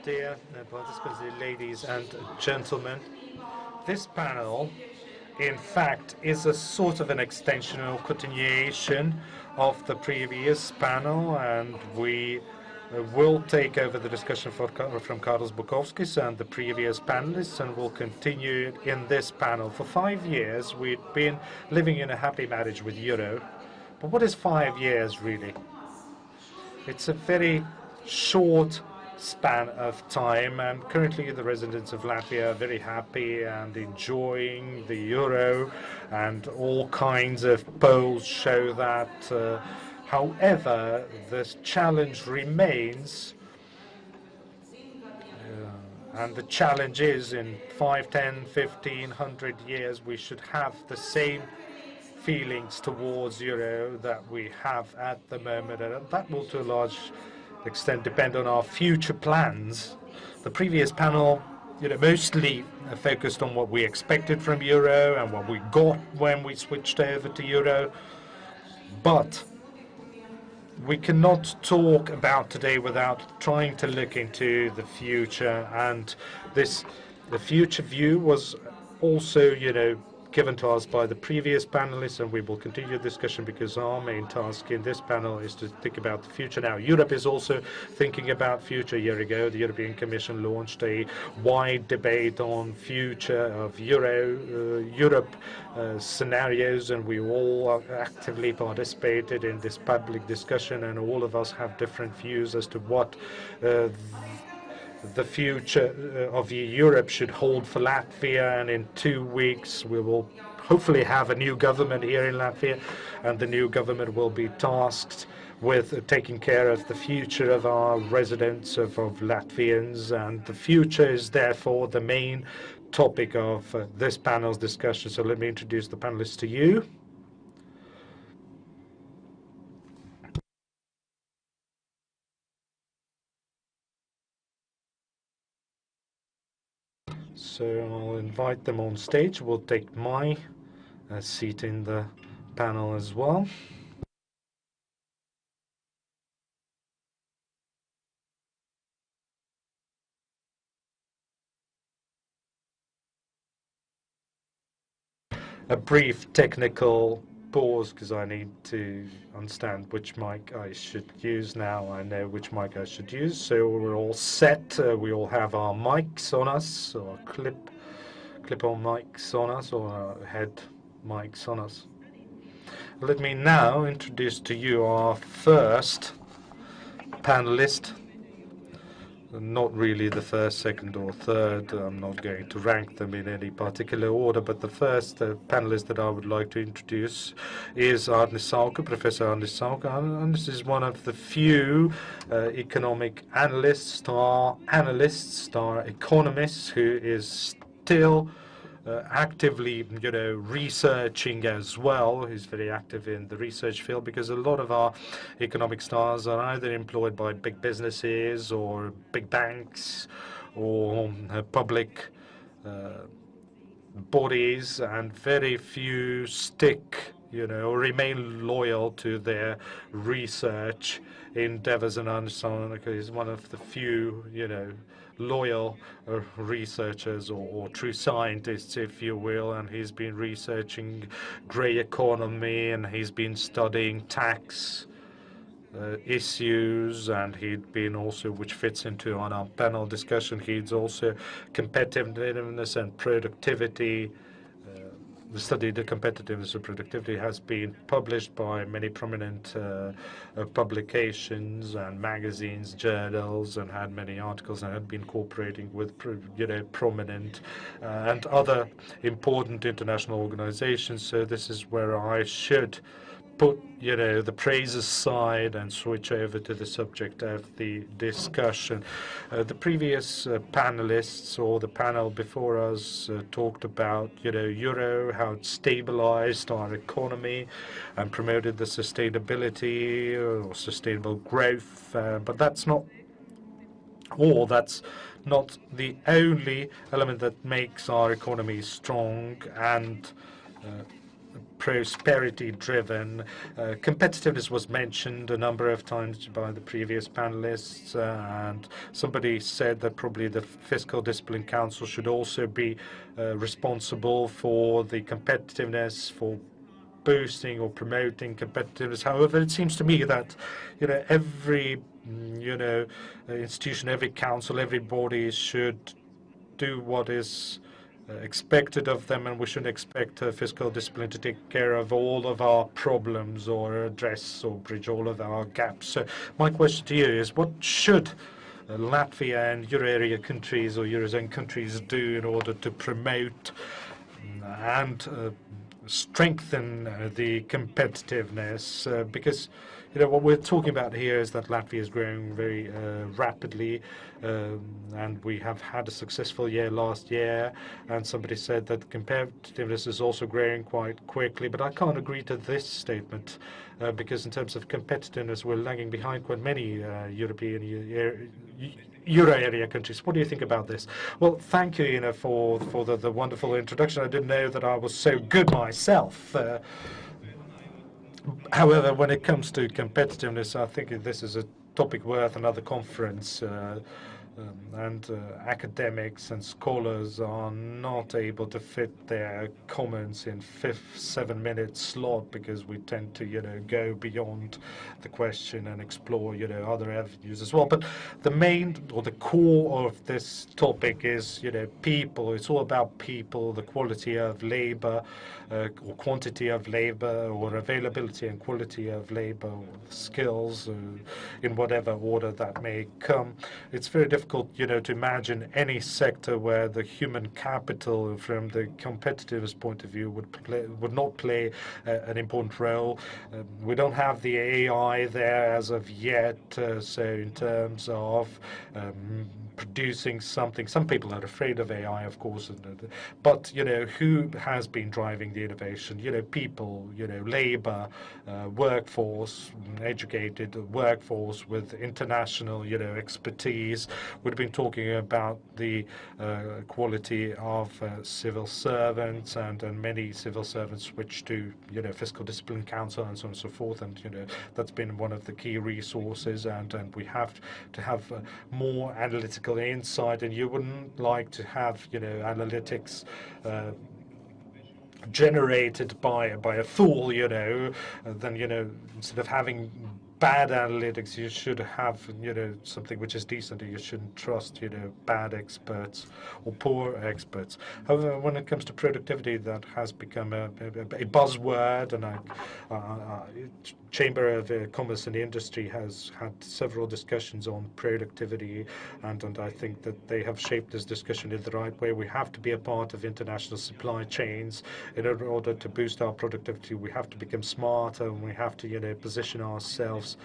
Dear participants, ladies and gentlemen, this panel, in fact, is a sort of an extension or continuation of the previous panel, and we will take over the discussion from Carlos Bukovskis and the previous panelists, and we'll continue it in this panel. For 5 years, we've been living in a happy marriage with Euro. But what is 5 years, really? It's a very short span of time, and currently the residents of Latvia are very happy and enjoying the Euro, and all kinds of polls show that. However, the challenge remains, and the challenge is in 5, 10, 15, 100 years we should have the same feelings towards Euro that we have at the moment, and that will to a large extent depend on our future plans. The previous panel, mostly focused on what we expected from Euro and what we got when we switched over to Euro, but we cannot talk about today without trying to look into the future, and the future view was also, given to us by the previous panelists, and we will continue the discussion because our main task in this panel is to think about the future now. Europe is also thinking about future. A year ago, the European Commission launched a wide debate on future of Europe scenarios, and we all actively participated in this public discussion, and all of us have different views as to what the future of Europe should hold for Latvia. And in 2 weeks we will hopefully have a new government here in Latvia, and the new government will be tasked with taking care of the future of our residents, of Latvians, and the future is therefore the main topic of this panel's discussion. So let me introduce the panelists to you. So I'll invite them on stage. We'll take my seat in the panel as well. A brief technical pause because I need to understand which mic I should use. Now I know which mic I should use, so we're all set. We all have our mics on us, or clip-on mics on us, or our head mics on us. Let me now introduce to you our first panelist. Not really the first, second, or third. I'm not going to rank them in any particular order, but the first panelist that I would like to introduce is Arnis Sauka, Professor Arnis Sauka. Arnis is one of the few economic analysts, star economists, who is still actively, researching as well. He's very active in the research field because a lot of our economic stars are either employed by big businesses or big banks or public bodies, and very few stick, or remain loyal to their research endeavors. And Arnis is one of the few, loyal researchers or true scientists, if you will, and he's been researching grey economy, and he's been studying tax issues, and he'd been also, which fits into on our panel discussion, he's also competitiveness and productivity. The study, the competitiveness of productivity, has been published by many prominent publications and magazines, journals, and had many articles, and had been cooperating with, prominent and other important international organizations. So this is where I should put, the praise aside and switch over to the subject of the discussion. The previous panelists, or the panel before us, talked about, Euro, how it stabilized our economy and promoted the sustainability or sustainable growth. But that's not all. That's not the only element that makes our economy strong and prosperity-driven. Competitiveness was mentioned a number of times by the previous panelists, and somebody said that probably the Fiscal Discipline Council should also be responsible for the competitiveness, for boosting or promoting competitiveness. However, it seems to me that every institution, every council, every body should do what is expected of them, and we shouldn't expect fiscal discipline to take care of all of our problems or address or bridge all of our gaps. So my question to you is, what should Latvia and Euro area countries or Eurozone countries do in order to promote and strengthen the competitiveness? Because what we're talking about here is that Latvia is growing very rapidly, and we have had a successful year last year, and somebody said that competitiveness is also growing quite quickly, but I can't agree to this statement, because in terms of competitiveness, we're lagging behind quite many European Euro area countries. What do you think about this? Well, thank you, for the wonderful introduction. I didn't know that I was so good myself. However, when it comes to competitiveness, I think this is a topic worth another conference. And academics and scholars are not able to fit their comments in 7-minute slot, because we tend to, go beyond the question and explore, other avenues as well. But the main or the core of this topic is, people. It's all about people, the quality of labor, or quantity of labor, or availability and quality of labor, or skills, in whatever order that may come. It's very difficult, to imagine any sector where the human capital, from the competitiveness point of view, would not play an important role. We don't have the AI there as of yet, so in terms of producing something. Some people are afraid of AI, of course, but who has been driving the innovation? People, labor, workforce, educated workforce with international, expertise. We've been talking about the quality of civil servants, and many civil servants switch to, Fiscal Discipline Council and so on and so forth, and that's been one of the key resources, and we have to have more analytical insight, and you wouldn't like to have analytics generated by a fool, then instead of having bad analytics, you should have something which is decent. You shouldn't trust bad experts or poor experts. However, when it comes to productivity, that has become a buzzword, and Chamber of Commerce and Industry has had several discussions on productivity, and I think that they have shaped this discussion in the right way. We have to be a part of international supply chains in order to boost our productivity. We have to become smarter, and we have to position ourselves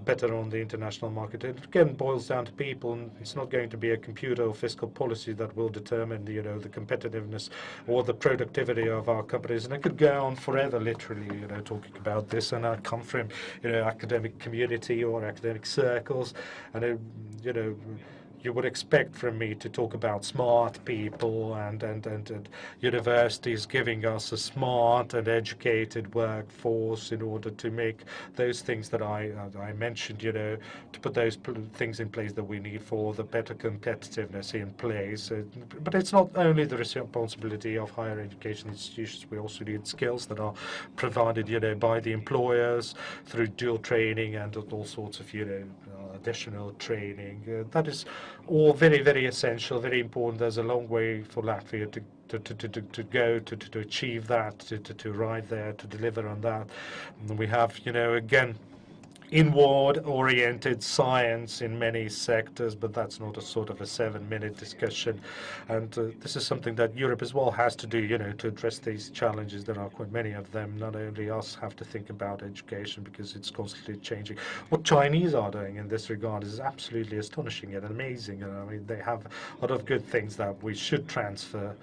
better on the international market. It again boils down to people, and it's not going to be a computer or fiscal policy that will determine the competitiveness or the productivity of our companies. And I could go on forever, literally, talking about this. And I come from academic community or academic circles, and you would expect from me to talk about smart people and universities giving us a smart and educated workforce in order to make those things that I mentioned, to put those things in place that we need for the better competitiveness in place. But it's not only the responsibility of higher education institutions. We also need skills that are provided, by the employers through dual training and all sorts of, additional training. That is all very, very essential, very important. There's a long way for Latvia to go to achieve that, to ride there, to deliver on that. And we have, again, inward-oriented science in many sectors, but that's not a sort of a 7-minute discussion. And this is something that Europe as well has to do, to address these challenges. There are quite many of them. Not only us have to think about education, because it's constantly changing. What Chinese are doing in this regard is absolutely astonishing and amazing. And I mean, they have a lot of good things that we should transfer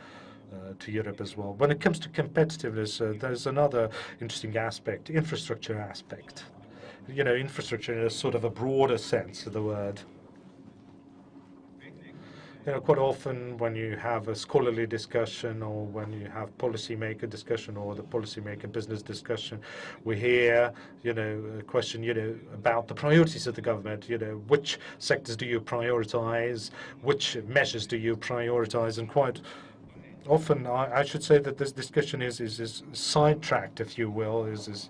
to Europe as well. When it comes to competitiveness, there's another interesting aspect, infrastructure aspect. Infrastructure in a sort of a broader sense of the word. Quite often when you have a scholarly discussion or when you have policymaker discussion or the policymaker business discussion, we hear, a question, about the priorities of the government, which sectors do you prioritize, which measures do you prioritize, and quite often I should say that this discussion is sidetracked, if you will, is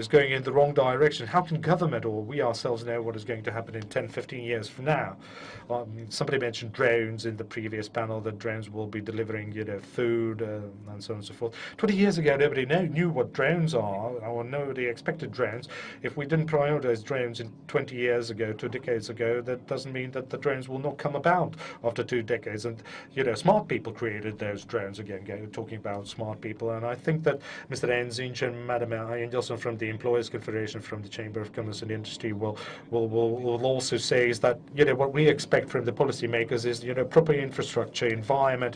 going in the wrong direction. How can government or we ourselves know what is going to happen in 10, 15 years from now? Somebody mentioned drones in the previous panel, that drones will be delivering, food and so on and so forth. 20 years ago, nobody knew what drones are, or nobody expected drones. If we didn't prioritize drones in 20 years ago, 2 decades ago, that doesn't mean that the drones will not come about after 2 decades. And, smart people created those drones, again, talking about smart people. And I think that Mr. Endziņš and Madam Enģelsone from the Employers Confederation, from the Chamber of Commerce and Industry will also say is that, what we expect from the policymakers is, proper infrastructure, environment,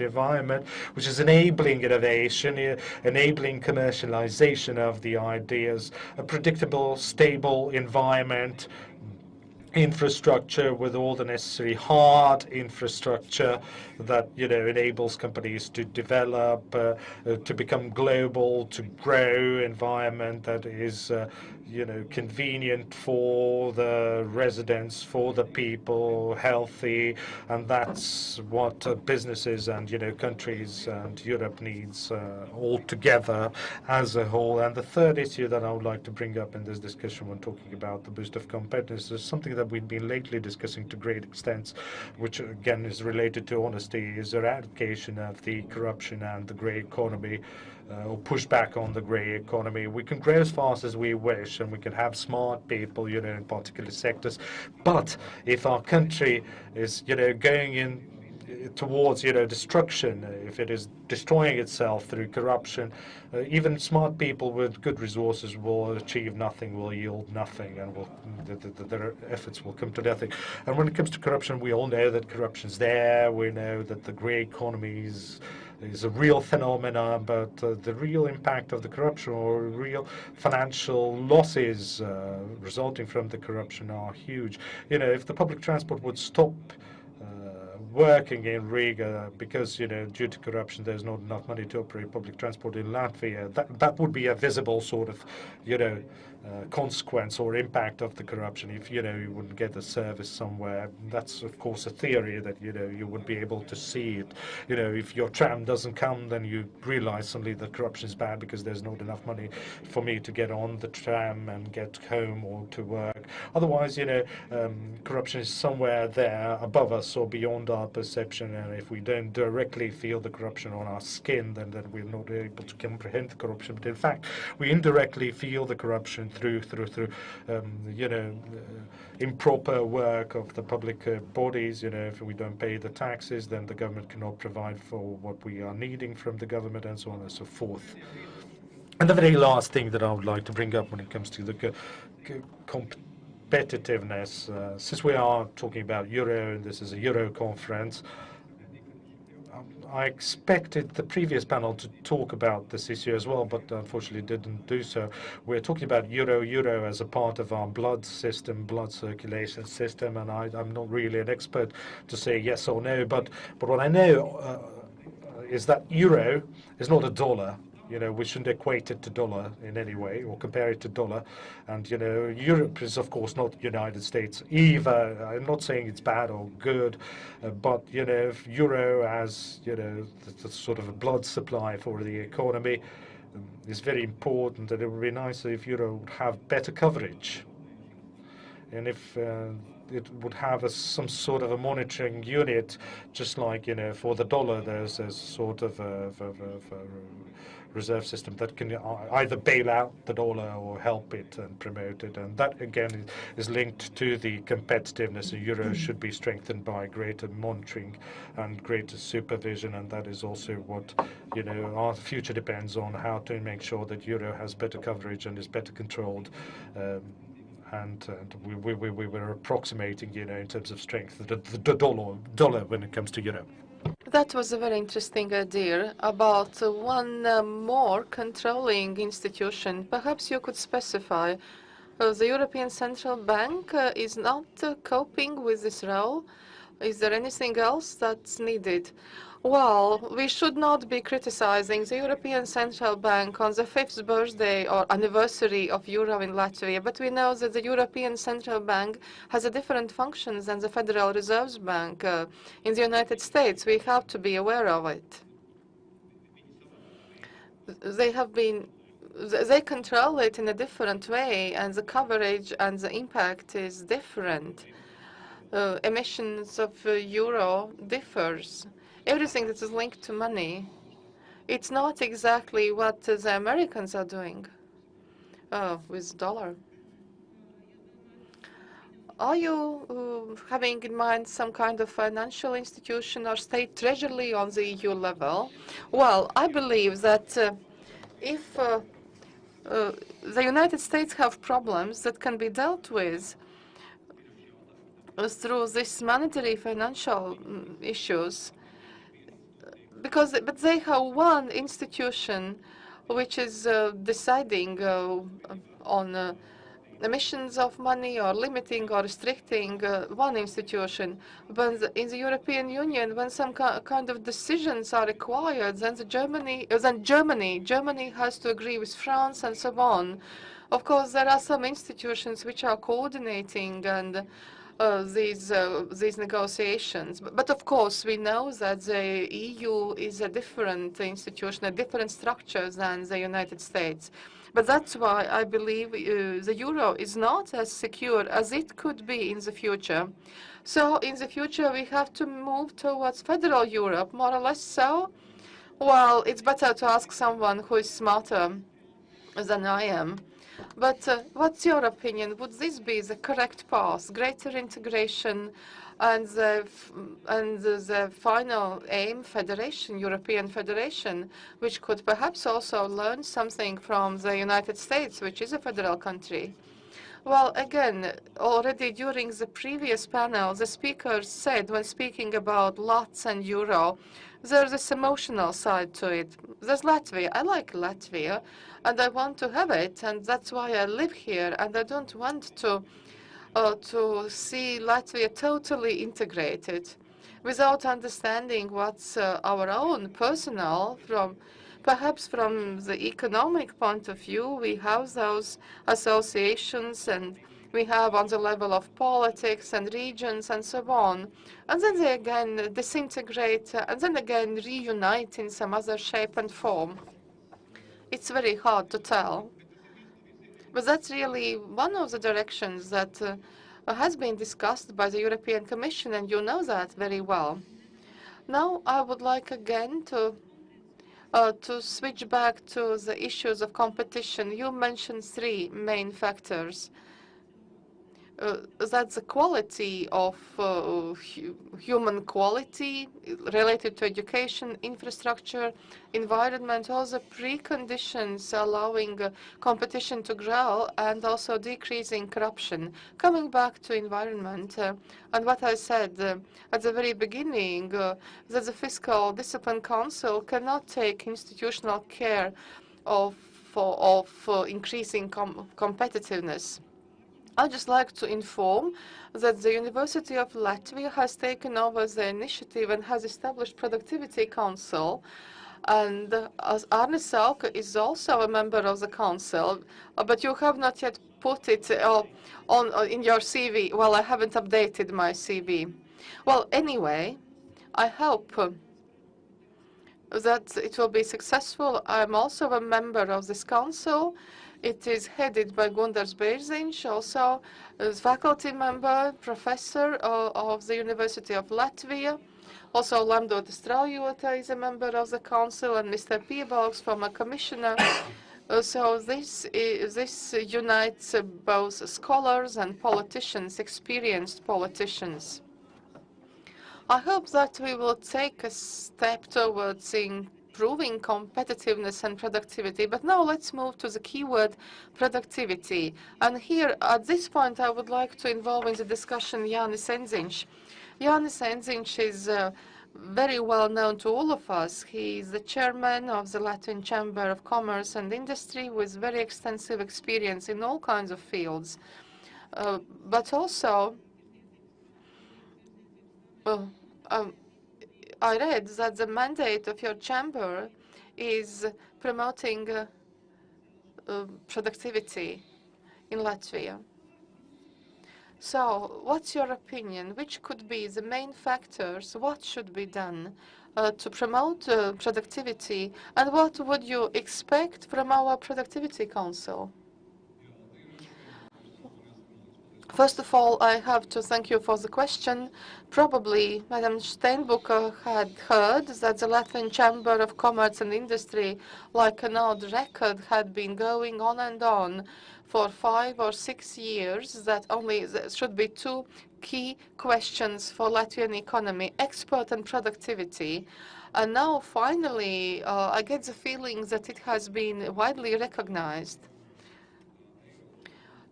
which is enabling innovation, enabling commercialization of the ideas, a predictable, stable environment, infrastructure with all the necessary hard infrastructure that enables companies to develop, to become global, to grow, environment that is convenient for the residents, for the people, healthy, and that's what businesses and countries and Europe needs all together as a whole. And the third issue that I would like to bring up in this discussion when talking about the boost of competitiveness is something that we've been lately discussing to great extents, which again is related to honesty, is eradication of the corruption and the grey economy, or push back on the grey economy. We can grow as fast as we wish, and we can have smart people, in particular sectors. But if our country is, going in towards, destruction, if it is destroying itself through corruption, even smart people with good resources will achieve nothing, will yield nothing, and their efforts will come to nothing. And when it comes to corruption, we all know that corruption's there. We know that the grey economy is a real phenomenon, but the real impact of the corruption or real financial losses resulting from the corruption are huge. If the public transport would stop working in Riga because, due to corruption, there's not enough money to operate public transport in Latvia, that would be a visible sort of, consequence or impact of the corruption. If, you wouldn't get the service somewhere, that's, of course, a theory that, you would be able to see it. If your tram doesn't come, then you realize suddenly that corruption is bad because there's not enough money for me to get on the tram and get home or to work. Otherwise, corruption is somewhere there above us or beyond our perception, and if we don't directly feel the corruption on our skin, then we're not able to comprehend the corruption. But in fact, we indirectly feel the corruption through improper work of the public bodies. If we don't pay the taxes, then the government cannot provide for what we are needing from the government, and so on and so forth. And the very last thing that I would like to bring up when it comes to the competitiveness, since we are talking about Euro, and this is a Euro conference, I expected the previous panel to talk about this issue as well, but unfortunately didn't do so. We're talking about Euro as a part of our blood system, blood circulation system, and I'm not really an expert to say yes or no, but what I know is that Euro is not a dollar. We shouldn't equate it to dollar in any way or compare it to dollar. And, Europe is, of course, not United States either. I'm not saying it's bad or good, but, if Euro as, the sort of a blood supply for the economy is very important, and it would be nicer if Euro would have better coverage. And if it would have some sort of a monitoring unit, just like, for the dollar, there's a sort of a reserve system that can either bail out the dollar or help it and promote it. And that, again, is linked to the competitiveness. The Euro should be strengthened by greater monitoring and greater supervision, and that is also what, our future depends on, how to make sure that Euro has better coverage and is better controlled. And we were approximating, in terms of strength, the dollar when it comes to Euro. That was a very interesting idea about one more controlling institution. Perhaps you could specify the European Central Bank is not coping with this role. Is there anything else that's needed? Well, we should not be criticizing the European Central Bank on the 5th birthday or anniversary of euro in Latvia, but we know that the European Central Bank has a different functions than the Federal Reserve Bank in the United States. We have to be aware of it. They control it in a different way, and the coverage and the impact is different. Emissions of euro differs. Everything that is linked to money, it's not exactly what the Americans are doing with dollar. Are you having in mind some kind of financial institution or state treasury on the EU level? Well, I believe that if the United States have problems that can be dealt with through these monetary financial issues, but they have one institution which is deciding on emissions of money or limiting or restricting one institution. But in the European Union, when some kind of decisions are required, then Germany has to agree with France and so on. Of course, there are some institutions which are coordinating and these negotiations. But of course, we know that the EU is a different institution, a different structure than the United States. But that's why I believe the euro is not as secure as it could be in the future. So in the future, we have to move towards federal Europe, more or less so. Well, it's better to ask someone who is smarter than I am. But what's your opinion? Would this be the correct path, greater integration and the final aim, federation, European federation, which could perhaps also learn something from the United States, which is a federal country? Well, again, already during the previous panel, the speakers said when speaking about Lats and euro, there's this emotional side to it. There's Latvia. I like Latvia, and I want to have it, and that's why I live here, and I don't want to see Latvia totally integrated without understanding what's our own personal perhaps from the economic point of view. We have those associations, and we have on the level of politics and regions and so on. And then they again disintegrate and then again reunite in some other shape and form. It's very hard to tell. But that's really one of the directions that has been discussed by the European Commission, and you know that very well. Now I would like again to switch back to the issues of competition. You mentioned three main factors. That's the quality of human quality related to education, infrastructure, environment, all the preconditions allowing competition to grow and also decreasing corruption. Coming back to environment and what I said at the very beginning, that the Fiscal Discipline Council cannot take institutional care of increasing competitiveness. I'd just like to inform that the University of Latvia has taken over the initiative and has established Productivity Council. And as Arnis Sauka is also a member of the council, but you have not yet put it in your CV. Well, I haven't updated my CV. Well, anyway, I hope that it will be successful. I'm also a member of this council. It is headed by Baldzēns, also a faculty member, professor of the University of Latvia. Also, Lamdota Straujota is a member of the council, and Mr. Piebalgs, former commissioner. So this unites both scholars and politicians, experienced politicians. I hope that we will take a step towards improving competitiveness and productivity. But now let's move to the keyword productivity. And here, at this point, I would like to involve in the discussion Jānis Endziņš. Jānis Endziņš is very well known to all of us. He is the chairman of the Latvian Chamber of Commerce and Industry with very extensive experience in all kinds of fields. But also, I read that the mandate of your chamber is promoting productivity in Latvia. So, what's your opinion? Which could be the main factors? What should be done to promote productivity? And what would you expect from our Productivity Council? First of all, I have to thank you for the question. Probably Madam Šteinbuka had heard that the Latvian Chamber of Commerce and Industry, like an old record, had been going on and on for 5 or 6 years, that only there should be 2 key questions for Latvian economy, export and productivity. And now, finally, I get the feeling that it has been widely recognized.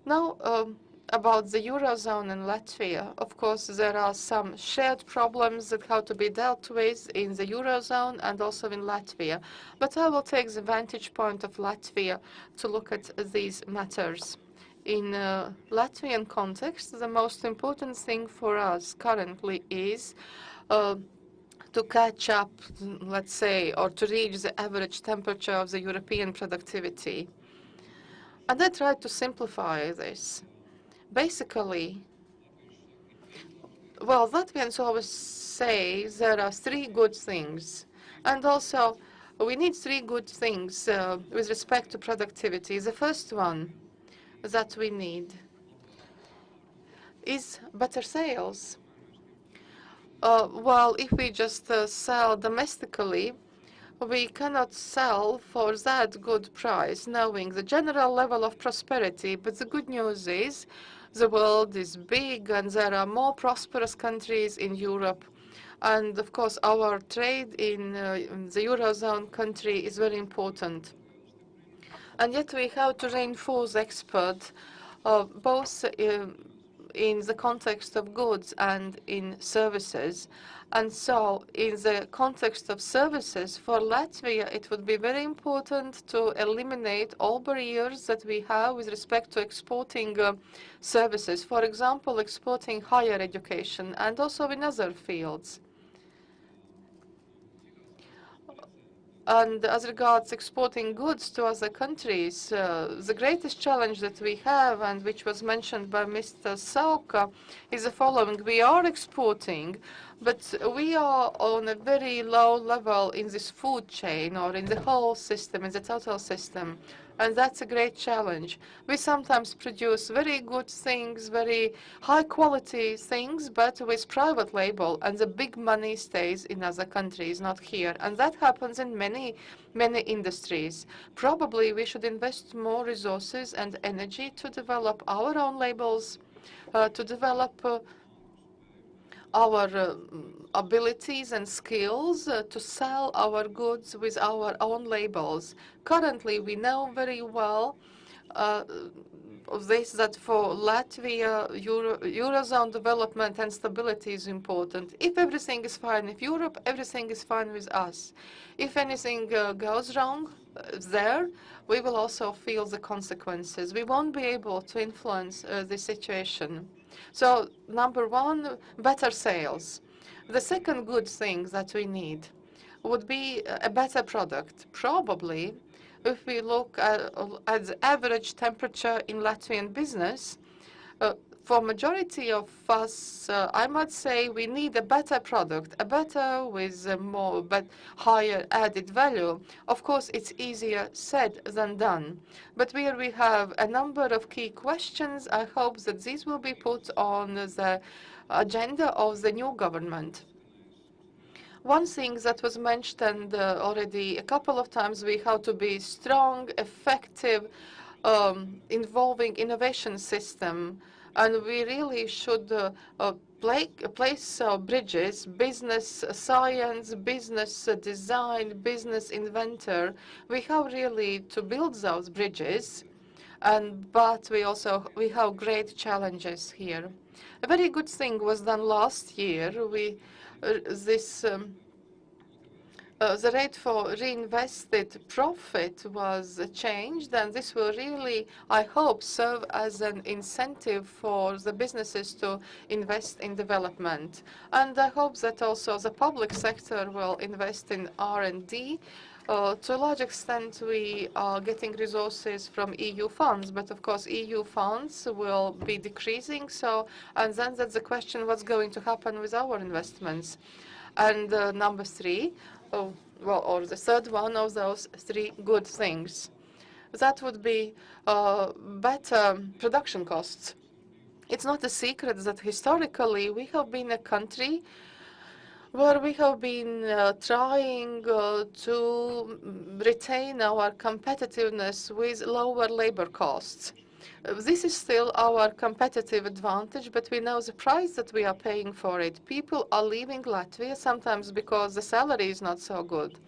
Now, about the Eurozone and Latvia, of course, there are some shared problems that have to be dealt with in the Eurozone and also in Latvia. But I will take the vantage point of Latvia to look at these matters. In Latvian context, the most important thing for us currently is to catch up, let's say, or to reach the average temperature of the European productivity. And I tried to simplify this. Basically, well, Latvians always say there are 3 good things. And also, we need 3 good things with respect to productivity. The first one that we need is better sales. Well, if we just sell domestically, we cannot sell for that good price, knowing the general level of prosperity. But the good news is the world is big and there are more prosperous countries in Europe. And of course, our trade in the Eurozone country is very important. And yet we have to reinforce export, both in the context of goods and in services. And so in the context of services, for Latvia, it would be very important to eliminate all barriers that we have with respect to exporting services. For example, exporting higher education and also in other fields. And as regards exporting goods to other countries, the greatest challenge that we have, and which was mentioned by Mr. Sauka, is the following. We are exporting, but we are on a very low level in this food chain or in the whole system, in the total system. And that's a great challenge. We sometimes produce very good things, very high-quality things, but with private label, and the big money stays in other countries, not here. And that happens in many, many industries. Probably we should invest more resources and energy to develop our own labels, to develop our abilities and skills to sell our goods with our own labels. Currently, we know very well of this, that for Latvia, Eurozone development and stability is important. If everything is fine with Europe, everything is fine with us. If anything goes wrong there, we will also feel the consequences. We won't be able to influence the situation. So, number 1, better sales. The second good thing that we need would be a better product. Probably, if we look at the average temperature in Latvian business, for majority of us, I might say we need a better product, a better with more but higher added value. Of course, it's easier said than done. But here we have a number of key questions. I hope that these will be put on the agenda of the new government. One thing that was mentioned already a couple of times, we have to be strong, effective, involving innovation system. And we really should place bridges, business science, business design, business inventor. We have really to build those bridges, but we have great challenges here. A very good thing was done last year. the rate for reinvested profit was changed, and this will really, I hope, serve as an incentive for the businesses to invest in development. And I hope that also the public sector will invest in R&D. To a large extent, we are getting resources from EU funds, but of course, EU funds will be decreasing. And then that's the question: what's going to happen with our investments? And number three, or the third one of those three good things, that would be better production costs. It's not a secret that historically we have been a country where we have been trying to retain our competitiveness with lower labor costs. This is still our competitive advantage, but we know the price that we are paying for it. People are leaving Latvia sometimes because the salary is not so good.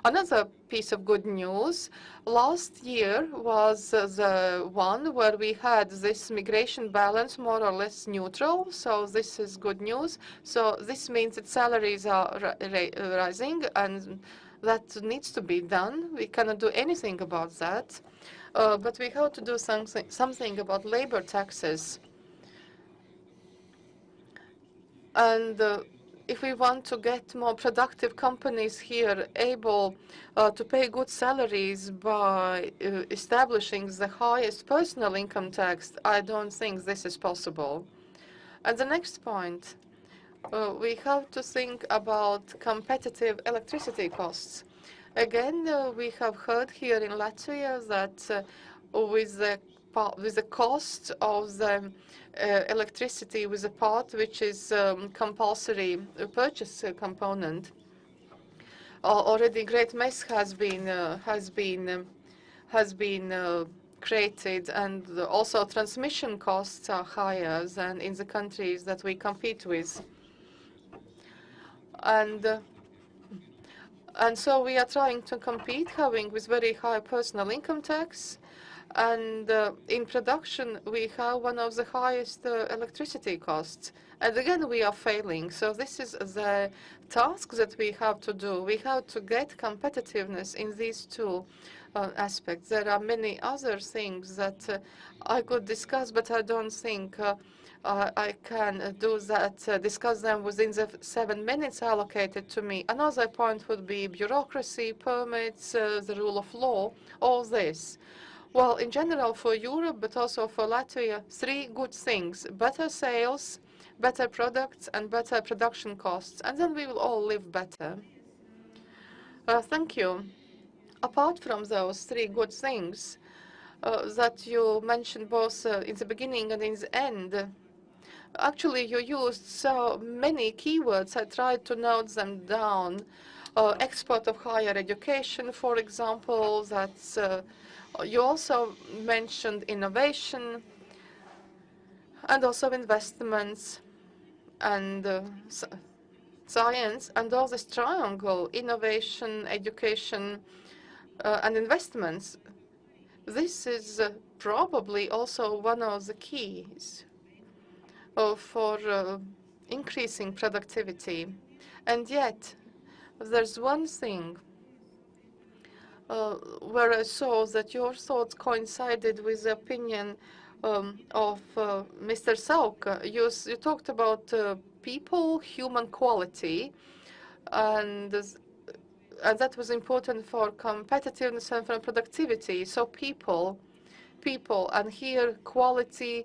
Another piece of good news, last year was the one where we had this migration balance more or less neutral, so this is good news. So this means that salaries are rising, and that needs to be done. We cannot do anything about that. But we have to do something about labor taxes. And if we want to get more productive companies here able to pay good salaries by establishing the highest personal income tax, I don't think this is possible. And the next point, we have to think about competitive electricity costs. Again, we have heard here in Latvia that with the cost of the electricity, with the part which is compulsory purchase component, already great mess has been created, and also transmission costs are higher than in the countries that we compete with. And so we are trying to compete, having with very high personal income tax, and in production we have one of the highest electricity costs. And again, we are failing. So this is the task that we have to do. We have to get competitiveness in these two aspects. There are many other things that I could discuss, but I don't think I can do that, discuss them within the 7 minutes allocated to me. Another point would be bureaucracy, permits, the rule of law, all this. Well, in general for Europe, but also for Latvia, three good things: better sales, better products, and better production costs. And then we will all live better. Thank you. Apart from those three good things that you mentioned both in the beginning and in the end, actually, you used so many keywords. I tried to note them down. Export of higher education, for example. That's you also mentioned innovation and also investments and science, and all this triangle: innovation, education, and investments. This is probably also one of the keys for increasing productivity. And yet, there's one thing where I saw that your thoughts coincided with the opinion of Mr. Sauka. You talked about people, human quality, and that was important for competitiveness and for productivity. So people, and here quality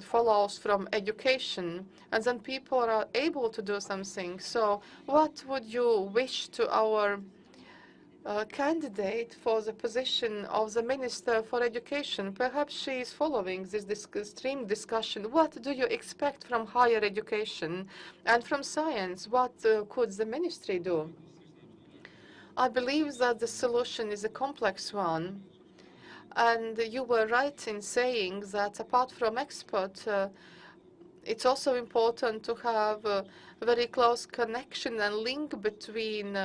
follows from education, and then people are able to do something. So what would you wish to our candidate for the position of the Minister for Education? Perhaps she is following this stream discussion. What do you expect from higher education and from science? What could the ministry do? I believe that the solution is a complex one. And you were right in saying that apart from export, it's also important to have a very close connection and link between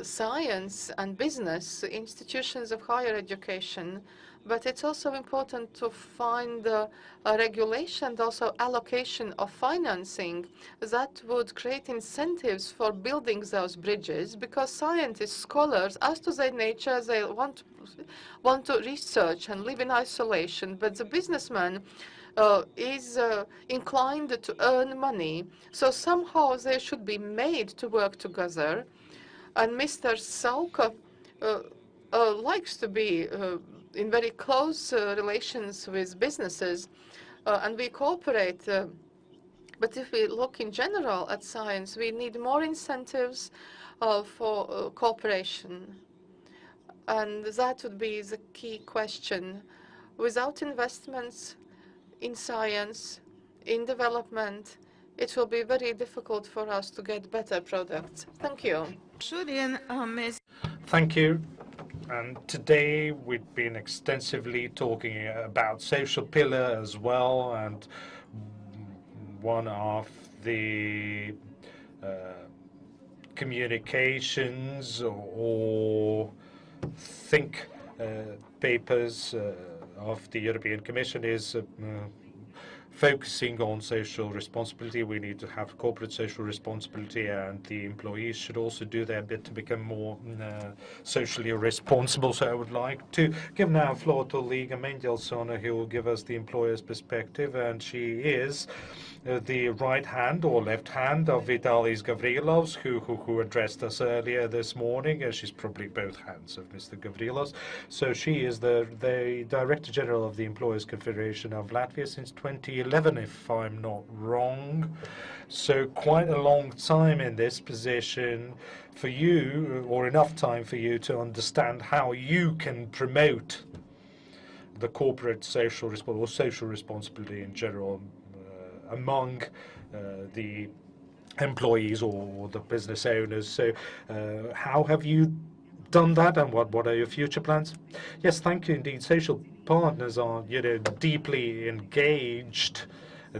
science and business, institutions of higher education. But it's also important to find a regulation and also allocation of financing that would create incentives for building those bridges, because scientists, scholars, as to their nature, they want to research and live in isolation. But the businessman is inclined to earn money. So somehow they should be made to work together. And Mr. Sauka likes to be in very close relations with businesses, and we cooperate. But if we look in general at science, we need more incentives for cooperation. And that would be the key question. Without investments in science, in development, it will be very difficult for us to get better products. Thank you. Thank you. And today we've been extensively talking about social pillar as well, and one of the communications or think papers of the European Commission is focusing on social responsibility. We need to have corporate social responsibility, and the employees should also do their bit to become more socially responsible. So I would like to give now floor to Līga Menģelsone, who will give us the employer's perspective, and she is the right hand or left hand of Vitalijs Gavrilovs, who addressed us earlier this morning. She's probably both hands of Mr. Gavrilovs. So she is the Director General of the Employers Confederation of Latvia since 2011, if I'm not wrong. So quite a long time in this position for you, or enough time for you to understand how you can promote the corporate social responsibility in general among the employees or the business owners. So how have you done that, and what are your future plans? Yes, thank you indeed. Social partners are, deeply engaged,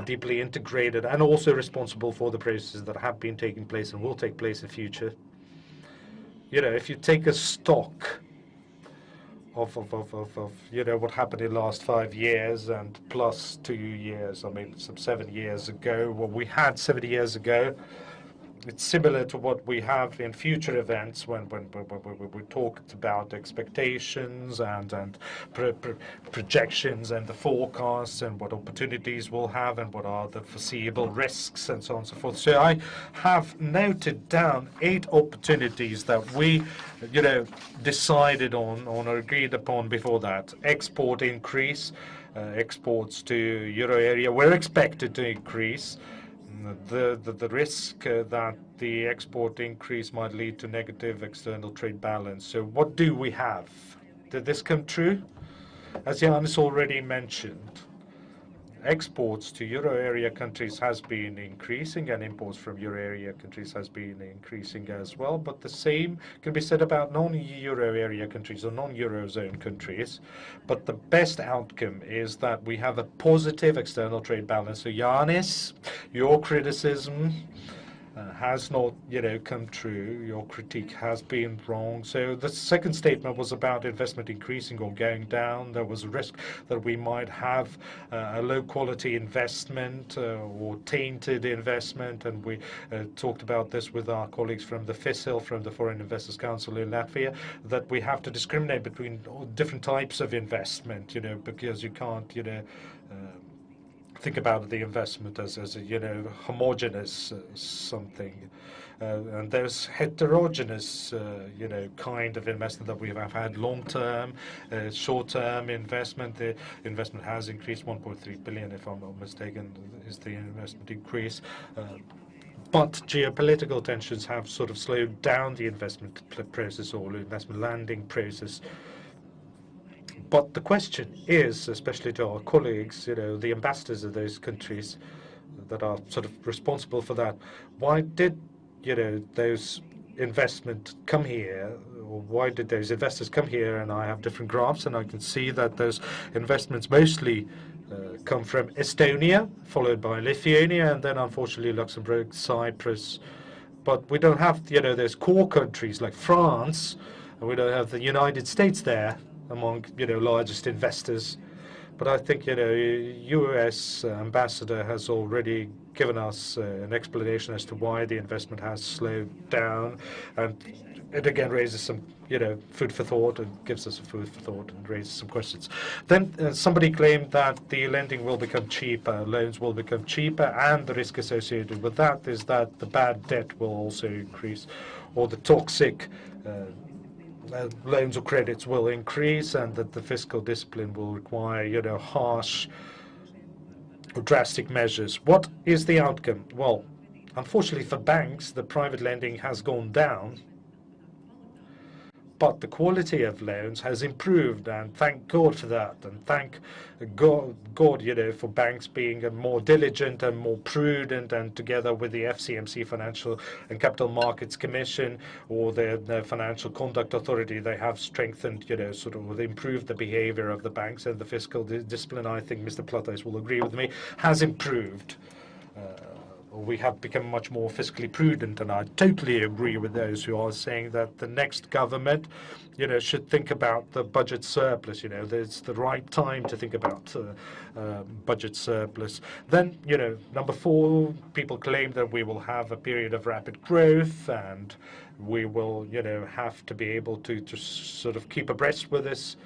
deeply integrated, and also responsible for the processes that have been taking place and will take place in future. If you take a stock of what happened in the last 5 years and plus 2 years, some 7 years ago, what we had 70 years ago, it's similar to what we have in future events when we talked about expectations and projections and the forecasts and what opportunities we'll have and what are the foreseeable risks and so on and so forth. So I have noted down 8 opportunities that we, decided on or agreed upon before that. Export increase, exports to Euro area were expected to increase. The risk that the export increase might lead to negative external trade balance. So what do we have? Did this come true? As Jānis already mentioned, exports to Euro area countries has been increasing, and imports from Euro area countries has been increasing as well. But the same can be said about non-Euro area countries or non-Eurozone countries. But the best outcome is that we have a positive external trade balance. So Jānis, your criticism has not, come true. Your critique has been wrong. So the second statement was about investment increasing or going down. There was a risk that we might have a low-quality investment or tainted investment, and we talked about this with our colleagues from the FISIL, from the Foreign Investors Council in Latvia, that we have to discriminate between different types of investment, because you can't, think about the investment as a homogeneous something, and there's heterogeneous kind of investment that we have had. Long-term, short-term investment. The investment has increased 1.3 billion, if I'm not mistaken, is the investment increase. But geopolitical tensions have sort of slowed down the investment process or investment landing process. But the question is, especially to our colleagues, the ambassadors of those countries that are sort of responsible for that, why did, those investment come here, or why did those investors come here? And I have different graphs, and I can see that those investments mostly come from Estonia, followed by Lithuania, and then unfortunately Luxembourg, Cyprus, but we don't have, those core countries like France, and we don't have the United States there among, largest investors. But I think, US ambassador has already given us an explanation as to why the investment has slowed down, and it again raises some, food for thought, and gives us a food for thought and raises some questions. Then somebody claimed that the lending will become cheaper, loans will become cheaper, and the risk associated with that is that the bad debt will also increase, or the toxic loans or credits will increase, and that the fiscal discipline will require, harsh or drastic measures. What is the outcome? Well, unfortunately for banks, the private lending has gone down, but the quality of loans has improved, and thank God for that, and thank God, for banks being more diligent and more prudent, and together with the FCMC, Financial and Capital Markets Commission, or the Financial Conduct Authority, they have strengthened, sort of improved the behavior of the banks, and the fiscal discipline, I think Mr. Platais will agree with me, has improved. We have become much more fiscally prudent, and I totally agree with those who are saying that the next government, should think about the budget surplus. It's the right time to think about budget surplus. Then, number 4, people claim that we will have a period of rapid growth, and we will, have to be able to sort of keep abreast with this,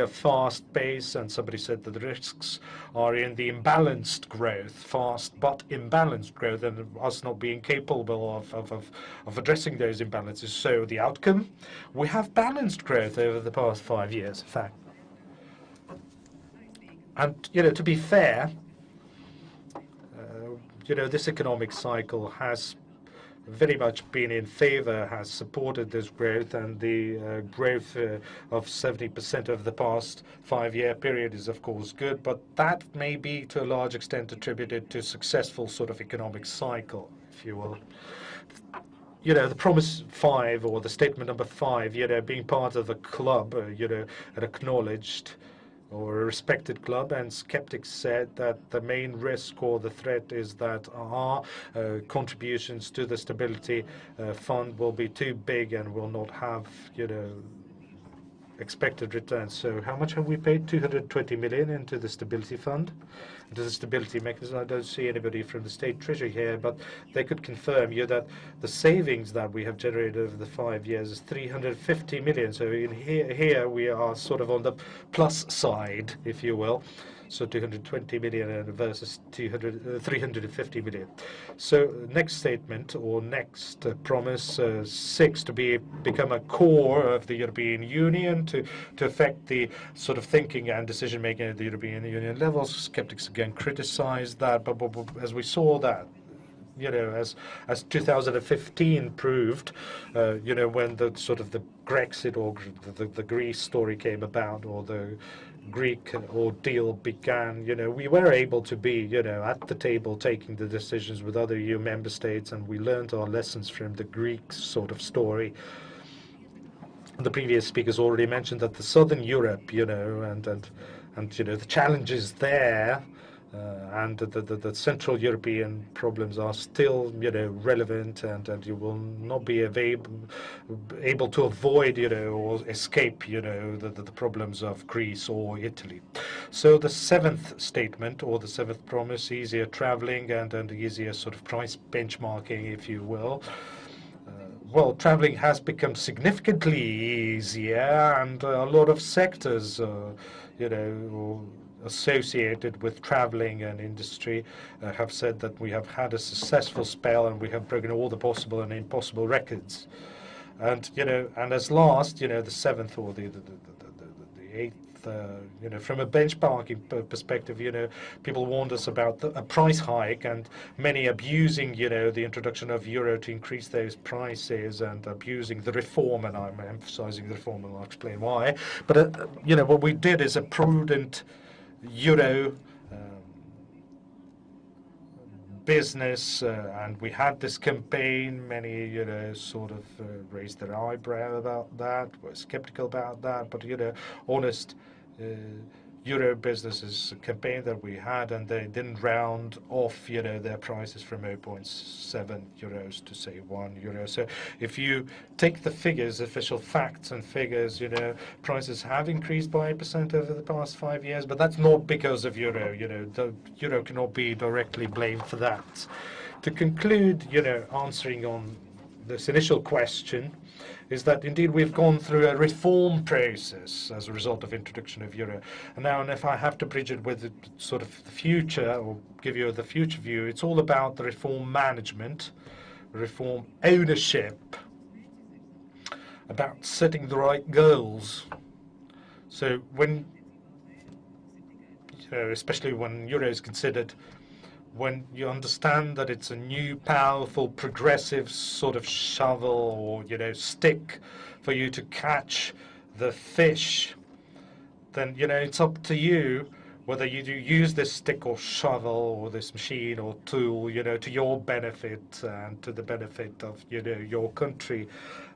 fast pace. And somebody said that the risks are in the imbalanced growth, fast but imbalanced growth, and us not being capable of addressing those imbalances. So the outcome, we have balanced growth over the past 5 years, in fact. And, to be fair, this economic cycle has very much been in favor, has supported this growth, and the growth of 70% over the past 5-year period is, of course, good, but that may be to a large extent attributed to successful sort of economic cycle, if you will. The Promise 5, or the Statement number 5, being part of the club, an acknowledged or a respected club, and skeptics said that the main risk or the threat is that our contributions to the Stability Fund will be too big and will not have, expected returns. So how much have we paid? 220 million into the Stability Fund, into the Stability Mechanism. I don't see anybody from the State Treasury here, but they could confirm that the savings that we have generated over the 5 years is 350 million. So in here we are sort of on the plus side, if you will. So 220 million versus 350 million. So next statement, or next promise 6, to become a core of the European Union, to affect the sort of thinking and decision making at the European Union levels. Skeptics again criticized that, but as we saw that, as 2015 proved, when the sort of the Brexit or the Greece story came about, or the Greek ordeal began, we were able to be, at the table taking the decisions with other EU member states, and we learned our lessons from the Greek sort of story. The previous speakers already mentioned that the Southern Europe, and the challenges there, and the Central European problems are still, relevant, and you will not be able to avoid, or escape, the problems of Greece or Italy. So the 7th statement, or the 7th promise, easier traveling and easier sort of price benchmarking, if you will. Well, traveling has become significantly easier, and a lot of sectors, associated with traveling and industry have said that we have had a successful spell, and we have broken all the possible and impossible records. And and as last, the 7th or the 8th, from a benchmarking perspective, people warned us about a price hike, and many abusing, the introduction of euro to increase those prices, and abusing the reform, and I'm emphasizing the reform, and I'll explain why. But, what we did is a prudent euro business, and we had this campaign. Many, sort of raised their eyebrow about that, were skeptical about that, but, honest Euro businesses campaign that we had, and they didn't round off, their prices from 0.7 euros to say €1. So if you take the figures, official facts and figures, prices have increased by 8% over the past 5 years, but that's not because of euro. The euro cannot be directly blamed for that. To conclude, answering on this initial question, is that indeed we've gone through a reform process as a result of introduction of euro. And now, if I have to bridge it with sort of the future, or give you the future view, it's all about the reform management, reform ownership, about setting the right goals. So when, especially when euro is considered, when you understand that it's a new, powerful, progressive sort of shovel or, stick for you to catch the fish, then, it's up to you whether you do use this stick or shovel or this machine or tool, to your benefit and to the benefit of, your country.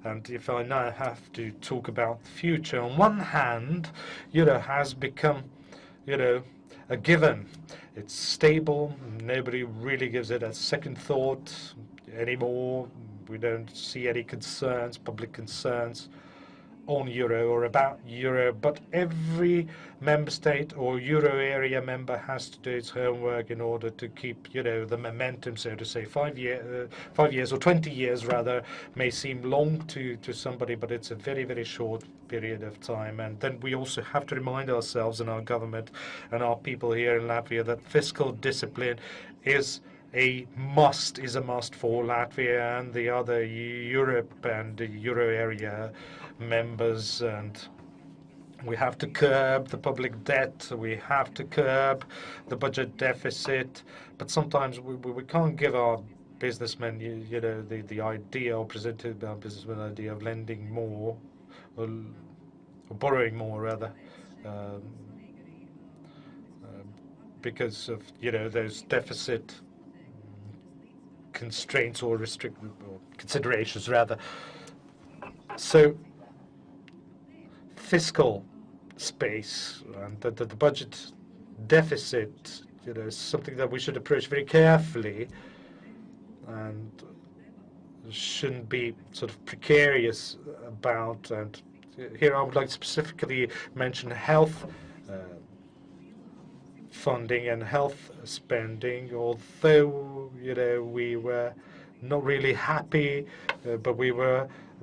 And if I now have to talk about the future, on one hand, euro has become, a given. It's stable. Nobody really gives it a second thought anymore. We don't see any concerns, public concerns on euro or about euro, but every member state or euro area member has to do its homework in order to keep, the momentum, so to say. 5 years or 20 years rather may seem long to somebody, but it's a very, very short period of time. And then we also have to remind ourselves and our government and our people here in Latvia that fiscal discipline is a must for Latvia and the other Europe and the euro area members. And we have to curb the public debt, we have to curb the budget deficit, but sometimes we can't give our businessmen, the idea, or presented our businessmen idea of lending more, or borrowing more rather, because of, those deficit constraints or considerations rather. So fiscal space and the budget deficit, is something that we should approach very carefully and shouldn't be sort of precarious about. And here I would like to specifically mention health funding and health spending, although, we were not really happy, but we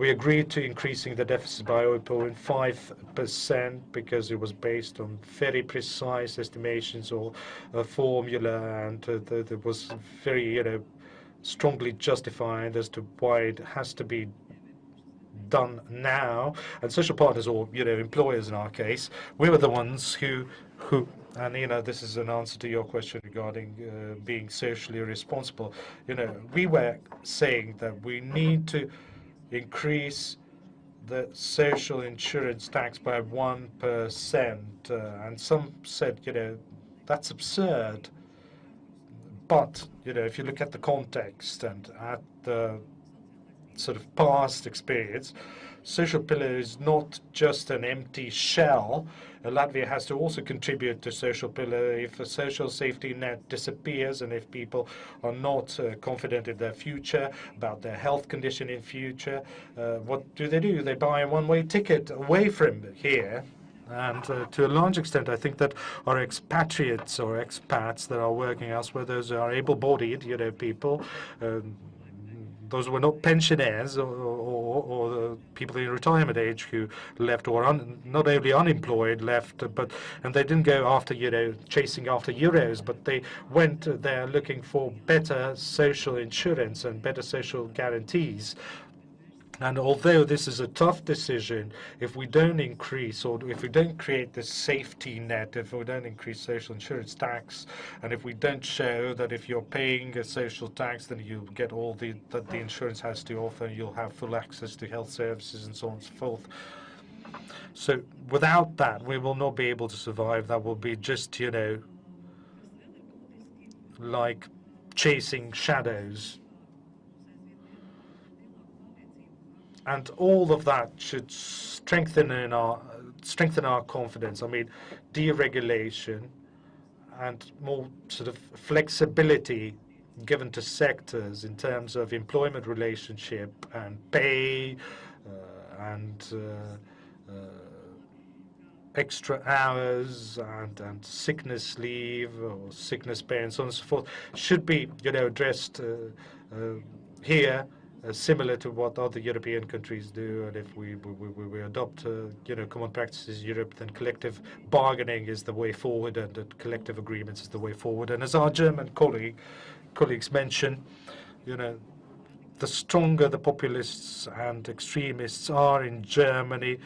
agreed to increasing the deficit by 0.5% because it was based on very precise estimations or a formula, and it was very, strongly justified as to why it has to be done now. And social partners, or, employers in our case, we were the ones who and, this is an answer to your question regarding being socially responsible. We were saying that we need to increase the social insurance tax by 1%, and some said, that's absurd. But, if you look at the context and at the sort of past experience, social pillar is not just an empty shell. Latvia has to also contribute to social pillar. If a social safety net disappears and if people are not confident in their future, about their health condition in future, what do? They buy a one-way ticket away from here. And to a large extent, I think that our expatriates or expats that are working elsewhere, those are able-bodied, people, those were not pensioners or the people in retirement age who left, or not only unemployed left, and they didn't go after, chasing after euros, but they went there looking for better social insurance and better social guarantees. And although this is a tough decision, if we don't increase, or if we don't create this safety net, if we don't increase social insurance tax, and if we don't show that if you're paying a social tax, then you get all that the insurance has to offer, you'll have full access to health services and so on and so forth. So without that, we will not be able to survive. That will be just, like chasing shadows. And all of that should strengthen in our strengthen our confidence. I mean, deregulation and more sort of flexibility given to sectors in terms of employment relationship and pay and extra hours and sickness leave or sickness pay and so on and so forth should be, addressed here, similar to what other European countries do. And if we adopt, common practices in Europe, then collective bargaining is the way forward, and that collective agreements is the way forward. And as our German colleagues mentioned, the stronger the populists and extremists are in Germany,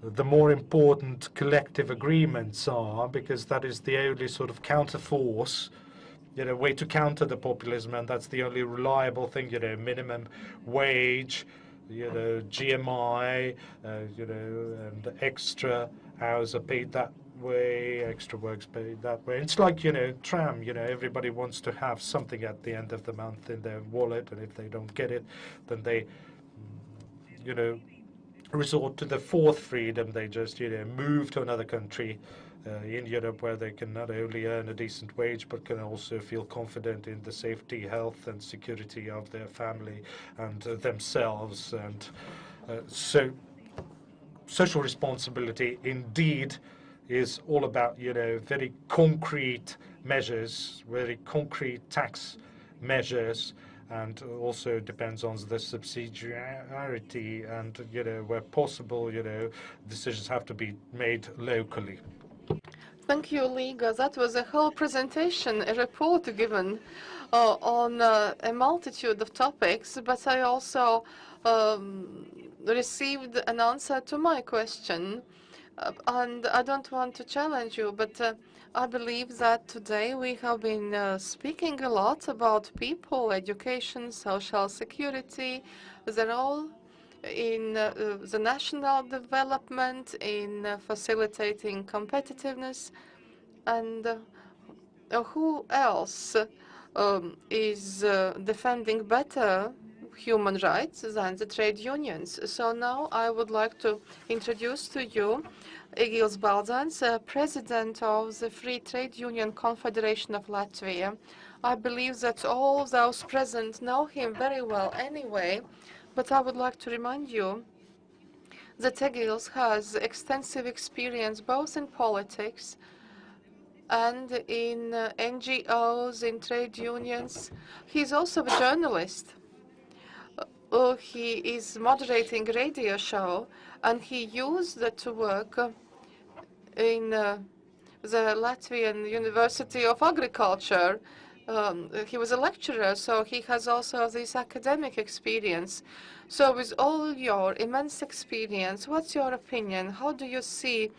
the more important collective agreements are, because that is the only sort of counterforce, way to counter the populism, and that's the only reliable thing, minimum wage, GMI, and extra hours are paid that way, extra work's paid that way. It's like, tram, everybody wants to have something at the end of the month in their wallet, and if they don't get it, then they, resort to the fourth freedom. They just, move to another country in Europe where they can not only earn a decent wage, but can also feel confident in the safety, health, and security of their family and themselves. And so social responsibility indeed is all about, very concrete measures, very concrete tax measures, and also depends on the subsidiarity, and where possible, decisions have to be made locally. Thank you, Līga. That was a whole presentation, a report given on a multitude of topics, but I also received an answer to my question. And I don't want to challenge you, but I believe that today we have been speaking a lot about people, education, social security, the role in the national development, in facilitating competitiveness, and who else is defending better human rights than the trade unions. So now I would like to introduce to you Egīls Baldzēns, President of the Free Trade Union Confederation of Latvia. I believe that all those present know him very well anyway, but I would like to remind you that Egīls has extensive experience both in politics and in NGOs, in trade unions. He's also a journalist. He is moderating a radio show, and he used to work in the Latvian University of Agriculture. He was a lecturer, so he has also this academic experience. So with all your immense experience, what's your opinion? How do you see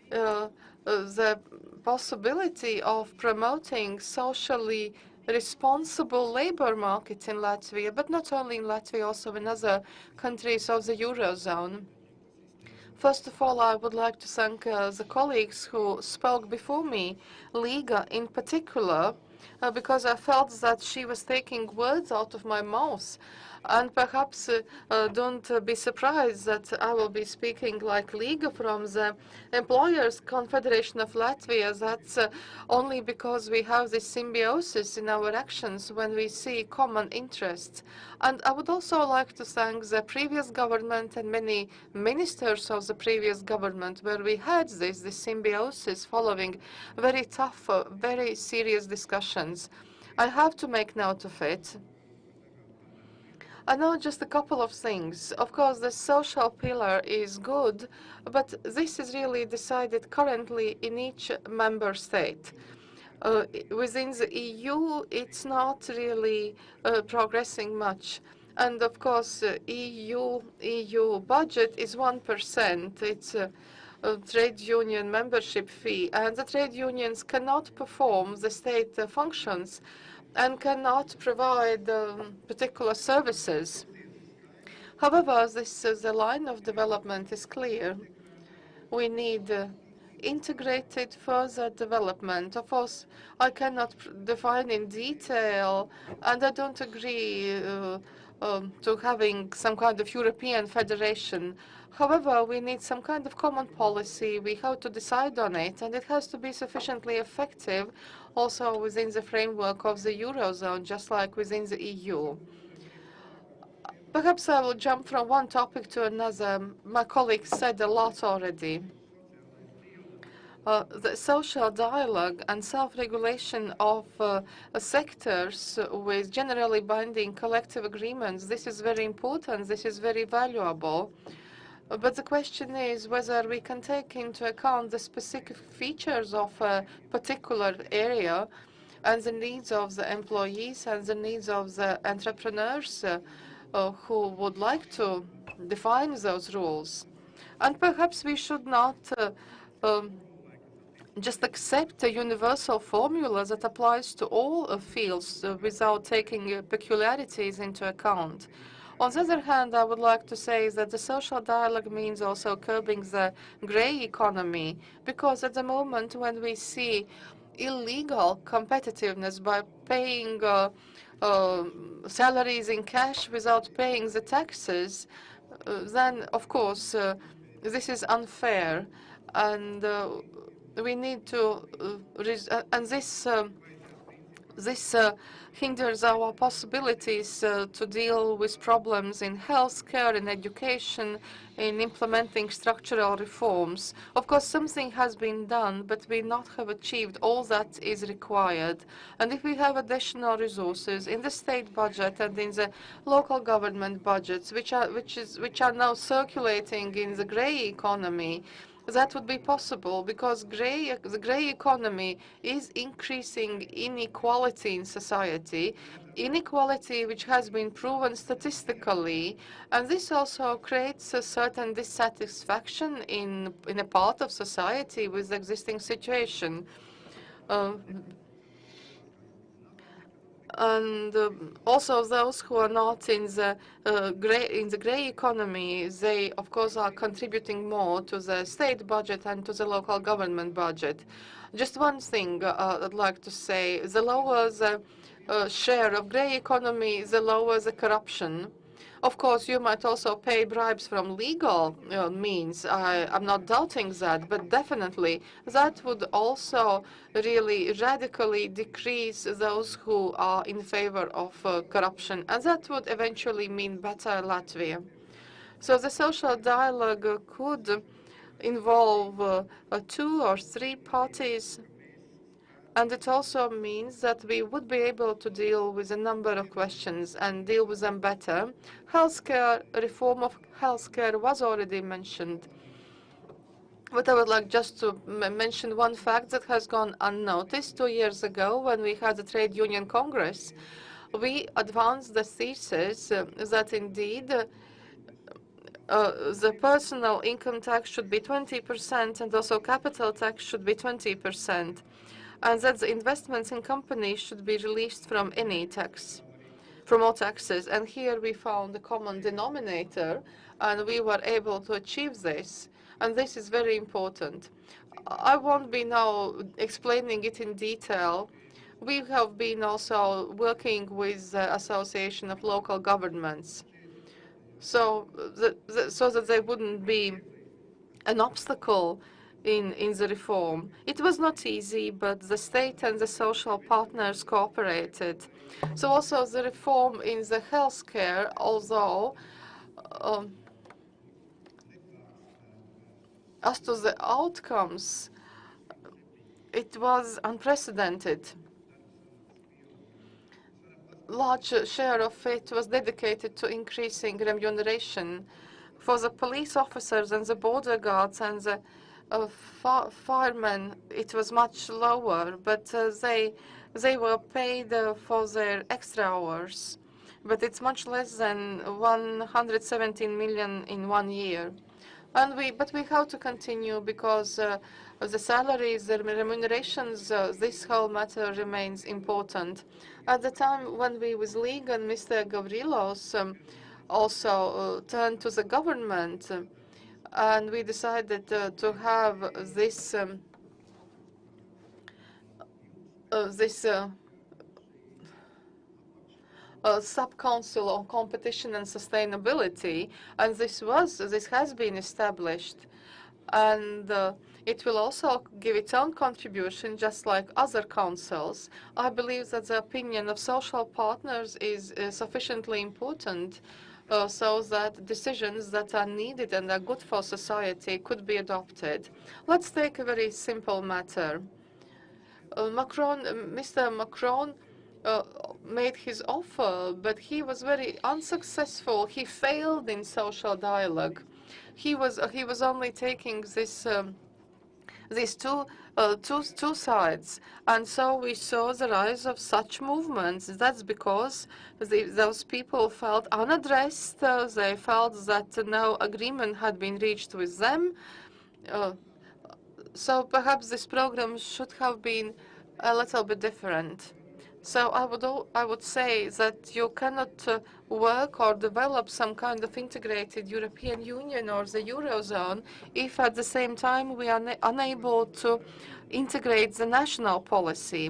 the possibility of promoting socially responsible labor market in Latvia, but not only in Latvia, also in other countries of the Eurozone? First of all, I would like to thank the colleagues who spoke before me, Līga in particular, because I felt that she was taking words out of my mouth. And perhaps don't be surprised that I will be speaking like Līga from the Employers' Confederation of Latvia. That's only because we have this symbiosis in our actions when we see common interests. And I would also like to thank the previous government and many ministers of the previous government, where we had this symbiosis following very tough, very serious discussions. I have to make note of it. I know just a couple of things. Of course, the social pillar is good, but this is really decided currently in each member state. Within the EU, it's not really progressing much. And of course, EU budget is 1%. It's a trade union membership fee, and the trade unions cannot perform the state functions and cannot provide particular services. However, the line of development is clear. We need integrated further development. Of course, I cannot define in detail, and I don't agree to having some kind of European federation. However, we need some kind of common policy. We have to decide on it, and it has to be sufficiently effective also within the framework of the Eurozone, just like within the EU. Perhaps I will jump from one topic to another. My colleagues said a lot already. The social dialogue and self-regulation of sectors with generally binding collective agreements, this is very important, this is very valuable. But the question is whether we can take into account the specific features of a particular area and the needs of the employees and the needs of the entrepreneurs who would like to define those rules. And perhaps we should not just accept a universal formula that applies to all fields without taking peculiarities into account. On the other hand, I would like to say that the social dialogue means also curbing the grey economy, because at the moment when we see illegal competitiveness by paying salaries in cash without paying the taxes, then of course this is unfair, and we need to and this hinders our possibilities to deal with problems in healthcare, in education, in implementing structural reforms. Of course, something has been done, but we not have achieved all that is required. And if we have additional resources in the state budget and in the local government budgets, which are now circulating in the grey economy, that would be possible, because the grey economy is increasing inequality in society, inequality which has been proven statistically, and this also creates a certain dissatisfaction in a part of society with the existing situation. And also those who are not in the grey economy, they of course are contributing more to the state budget and to the local government budget. Just one thing I'd like to say: the lower the share of grey economy, the lower the corruption. Of course, you might also pay bribes from legal means. I'm not doubting that, but definitely that would also really radically decrease those who are in favor of corruption, and that would eventually mean better Latvia. So the social dialogue could involve 2 or 3 parties, and it also means that we would be able to deal with a number of questions and deal with them better. Healthcare, reform of healthcare was already mentioned. But I would like just to mention one fact that has gone unnoticed. 2 years ago, when we had the Trade Union Congress, we advanced the thesis that indeed the personal income tax should be 20% and also capital tax should be 20%. And that the investments in companies should be released from any tax, from all taxes. And here we found a common denominator, and we were able to achieve this. And this is very important. I won't be now explaining it in detail. We have been also working with the Association of Local Governments, so that there wouldn't be an obstacle in the reform. It was not easy, but the state and the social partners cooperated. So also the reform in the healthcare, although as to the outcomes, it was unprecedented. Large share of it was dedicated to increasing remuneration. For the police officers and the border guards and the firemen, it was much lower, but they were paid for their extra hours. But it's much less than 117 million in 1 year. But we have to continue, because the salaries, the remunerations, this whole matter remains important. At the time when we with Līga and Mr. Gavrilos also turned to the government, and we decided to have this sub-council on competition and sustainability, and this has been established, and it will also give its own contribution, just like other councils. I believe that the opinion of social partners is sufficiently important so that decisions that are needed and are good for society could be adopted. Let's take a very simple matter. Mr. Macron made his offer, but he was very unsuccessful. He failed in social dialogue. He was only taking these two sides, and so we saw the rise of such movements. That's because those people felt unaddressed. They felt that no agreement had been reached with them. So perhaps this program should have been a little bit different. So I would say that you cannot work or develop some kind of integrated European Union or the Eurozone if at the same time we are unable to integrate the national policy.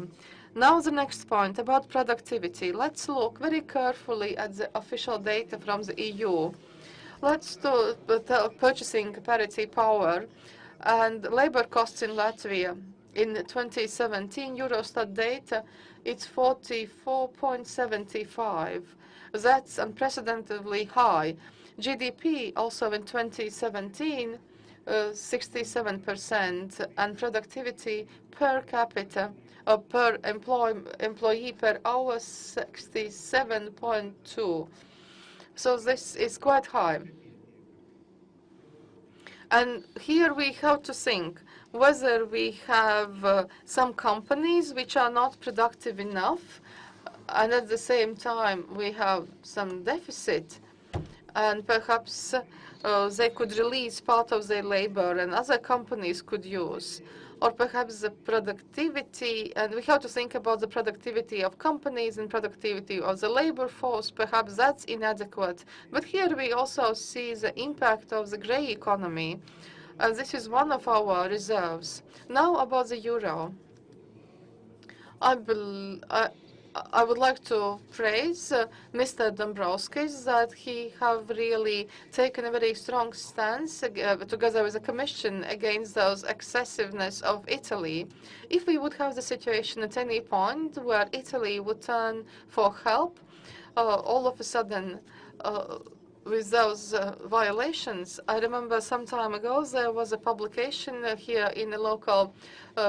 Now the next point about productivity. Let's look very carefully at the official data from the EU. Let's do purchasing parity power and labor costs in Latvia. In 2017, Eurostat data, it's 44.75. That's unprecedentedly high. GDP also in 2017, 67%, and productivity per capita, per employee per hour, 67.2. So this is quite high. And here we have to think whether we have some companies which are not productive enough, and at the same time we have some deficit, and perhaps they could release part of their labor and other companies could use. Or perhaps the productivity, and we have to think about the productivity of companies and productivity of the labor force. Perhaps that's inadequate. But here we also see the impact of the grey economy. And this is one of our reserves. Now about the euro. I would like to praise Mr. Dombrovskis that he have really taken a very strong stance together with the Commission against those excessiveness of Italy. If we would have the situation at any point where Italy would turn for help, all of a sudden with those violations, I remember some time ago there was a publication here in a local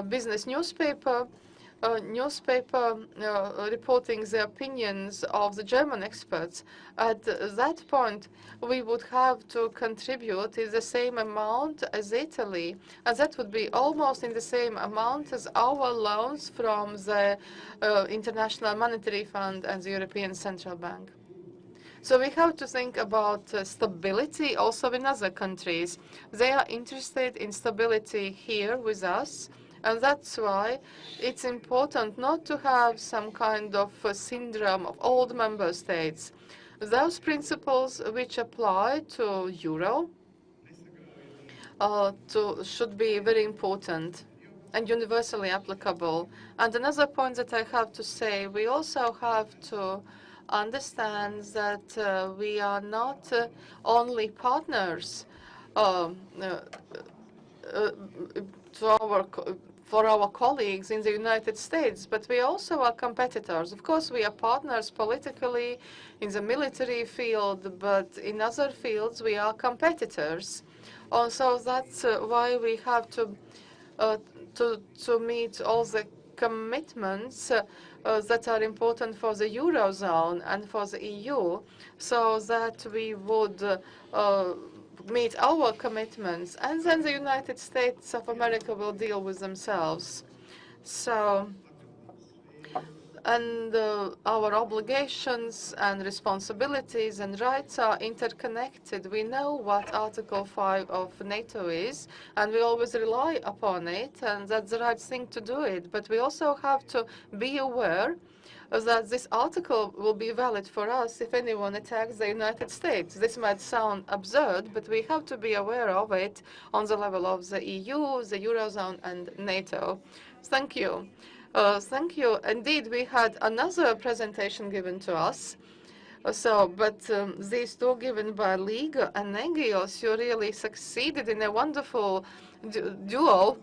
business newspaper, reporting the opinions of the German experts. At that point, we would have to contribute the same amount as Italy, and that would be almost in the same amount as our loans from the International Monetary Fund and the European Central Bank. So we have to think about stability also in other countries. They are interested in stability here with us, and that's why it's important not to have some kind of syndrome of old member states. Those principles which apply to euro should be very important and universally applicable. And another point that I have to say, we also have to understand that we are not only partners for our colleagues in the United States, but we also are competitors. Of course, we are partners politically in the military field, but in other fields we are competitors. Also, that's why we have to meet all the commitments that are important for the Eurozone and for the EU, so that we would meet our commitments, and then the United States of America will deal with themselves. So, and our obligations and responsibilities and rights are interconnected. We know what Article 5 of NATO is, and we always rely upon it, and that's the right thing to do it. But we also have to be aware that this article will be valid for us if anyone attacks the United States. This might sound absurd, but we have to be aware of it on the level of the EU, the Eurozone, and NATO. Thank you. Thank you. Indeed, we had another presentation given to us. But these two given by Līga and Egīls, you really succeeded in a wonderful duo.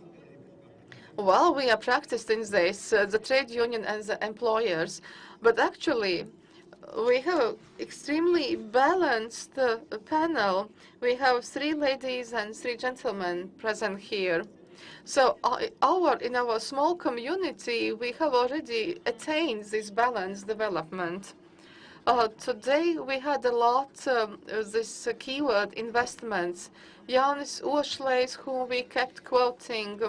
While we are practicing this, the trade union and the employers, but actually we have an extremely balanced panel. We have 3 ladies and 3 gentlemen present here. So in our small community, we have already attained this balanced development. Today we had a lot this keyword investments. Jānis Ošlejs, whom we kept quoting,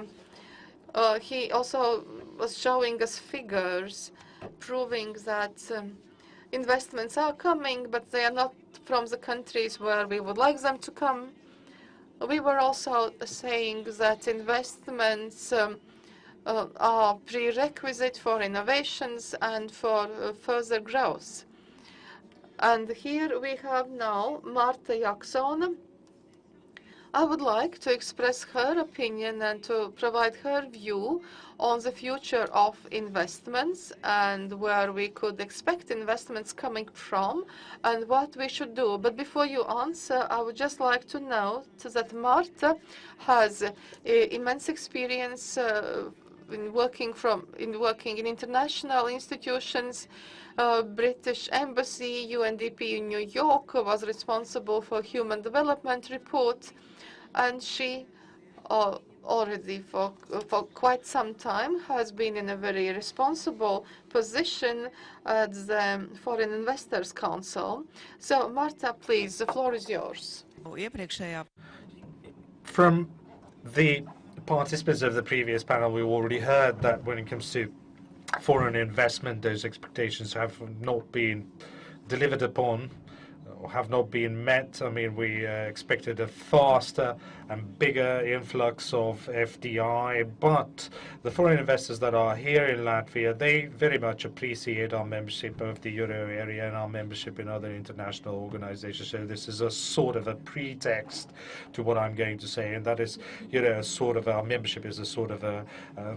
he also was showing us figures proving that investments are coming, but they are not from the countries where we would like them to come. We were also saying that investments are prerequisite for innovations and for further growth. And here we have now Marta Jaksona. I would like to express her opinion and to provide her view on the future of investments and where we could expect investments coming from and what we should do. But before you answer, I would just like to note that Marta has immense experience in working in international institutions. British Embassy, UNDP in New York was responsible for human development report, and she already for quite some time has been in a very responsible position at the Foreign Investors Council. So Marta, please, the floor is yours. From the participants of the previous panel, we already heard that when it comes to foreign investment, those expectations have not been delivered upon or have not been met. I mean, we expected a faster and bigger influx of FDI, but the foreign investors that are here in Latvia, they very much appreciate our membership of the Euro area and our membership in other international organizations. So this is a sort of a pretext to what I'm going to say, and that is, sort of our membership is a sort of a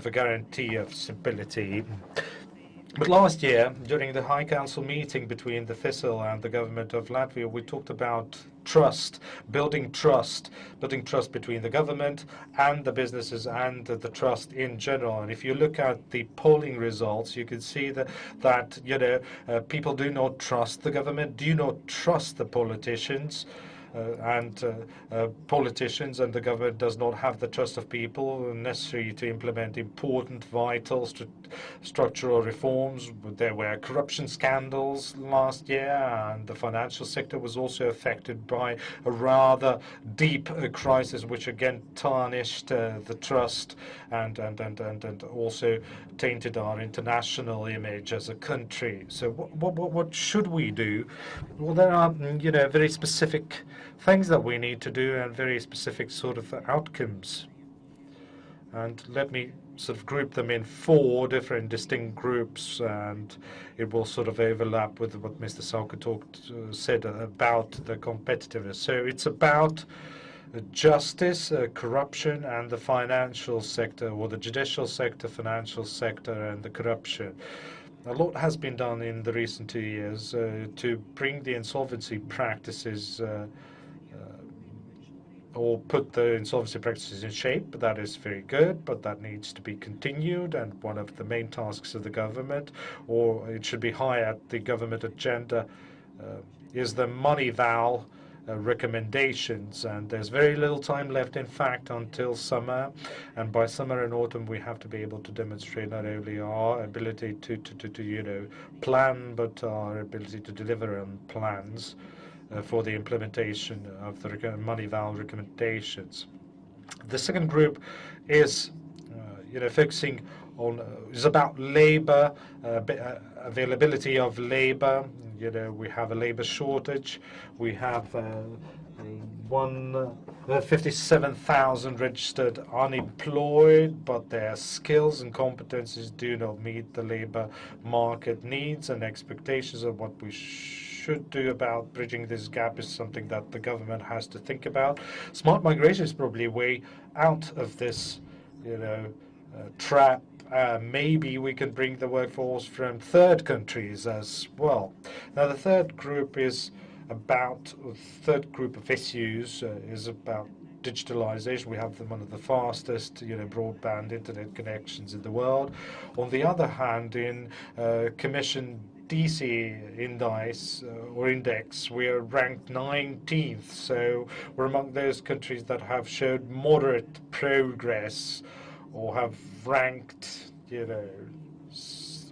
guarantee of stability. But last year, during the High Council meeting between the FISL and the government of Latvia, we talked about trust, building trust between the government and the businesses and the trust in general. And if you look at the polling results, you can see that people do not trust the government, do not trust the politicians. Politicians and the government does not have the trust of people necessary to implement important, vital structural reforms. There were corruption scandals last year, and the financial sector was also affected by a rather deep crisis, which again tarnished the trust and also tainted our international image as a country. So what should we do? Well, there are very specific things that we need to do and very specific sort of outcomes. And let me sort of group them in 4 different distinct groups, and it will sort of overlap with what Mr. Sauka said about the competitiveness. So it's about justice, corruption, and the financial sector, or the judicial sector, financial sector, and the corruption. A lot has been done in the recent 2 years to bring the insolvency practices or put the insolvency practices in shape. That is very good, but that needs to be continued, and one of the main tasks of the government, or it should be high at the government agenda, is the money val recommendations. And there's very little time left, in fact, until summer, and by summer and autumn we have to be able to demonstrate not only our ability to plan, but our ability to deliver on plans for the implementation of the money val recommendations. The second group is focusing on is about labor, availability of labor. We have a labor shortage. We have 57,000 registered unemployed, but their skills and competencies do not meet the labour market needs and expectations of what we should do about bridging this gap is something that the government has to think about. Smart migration is probably a way out of this, trap. Maybe we can bring the workforce from third countries as well. Now, the third group is third group of issues is about digitalization. We have one of the fastest, broadband internet connections in the world. On the other hand, in Commission DC index, we are ranked 19th. So we're among those countries that have showed moderate progress or have ranked,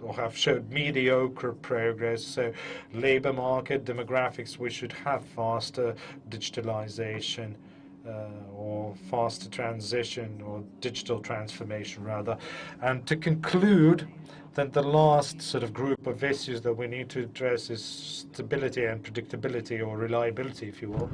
or have showed mediocre progress. So labor market, demographics, we should have faster digitalization or faster transition or digital transformation rather. And to conclude, then the last sort of group of issues that we need to address is stability and predictability, or reliability, if you will.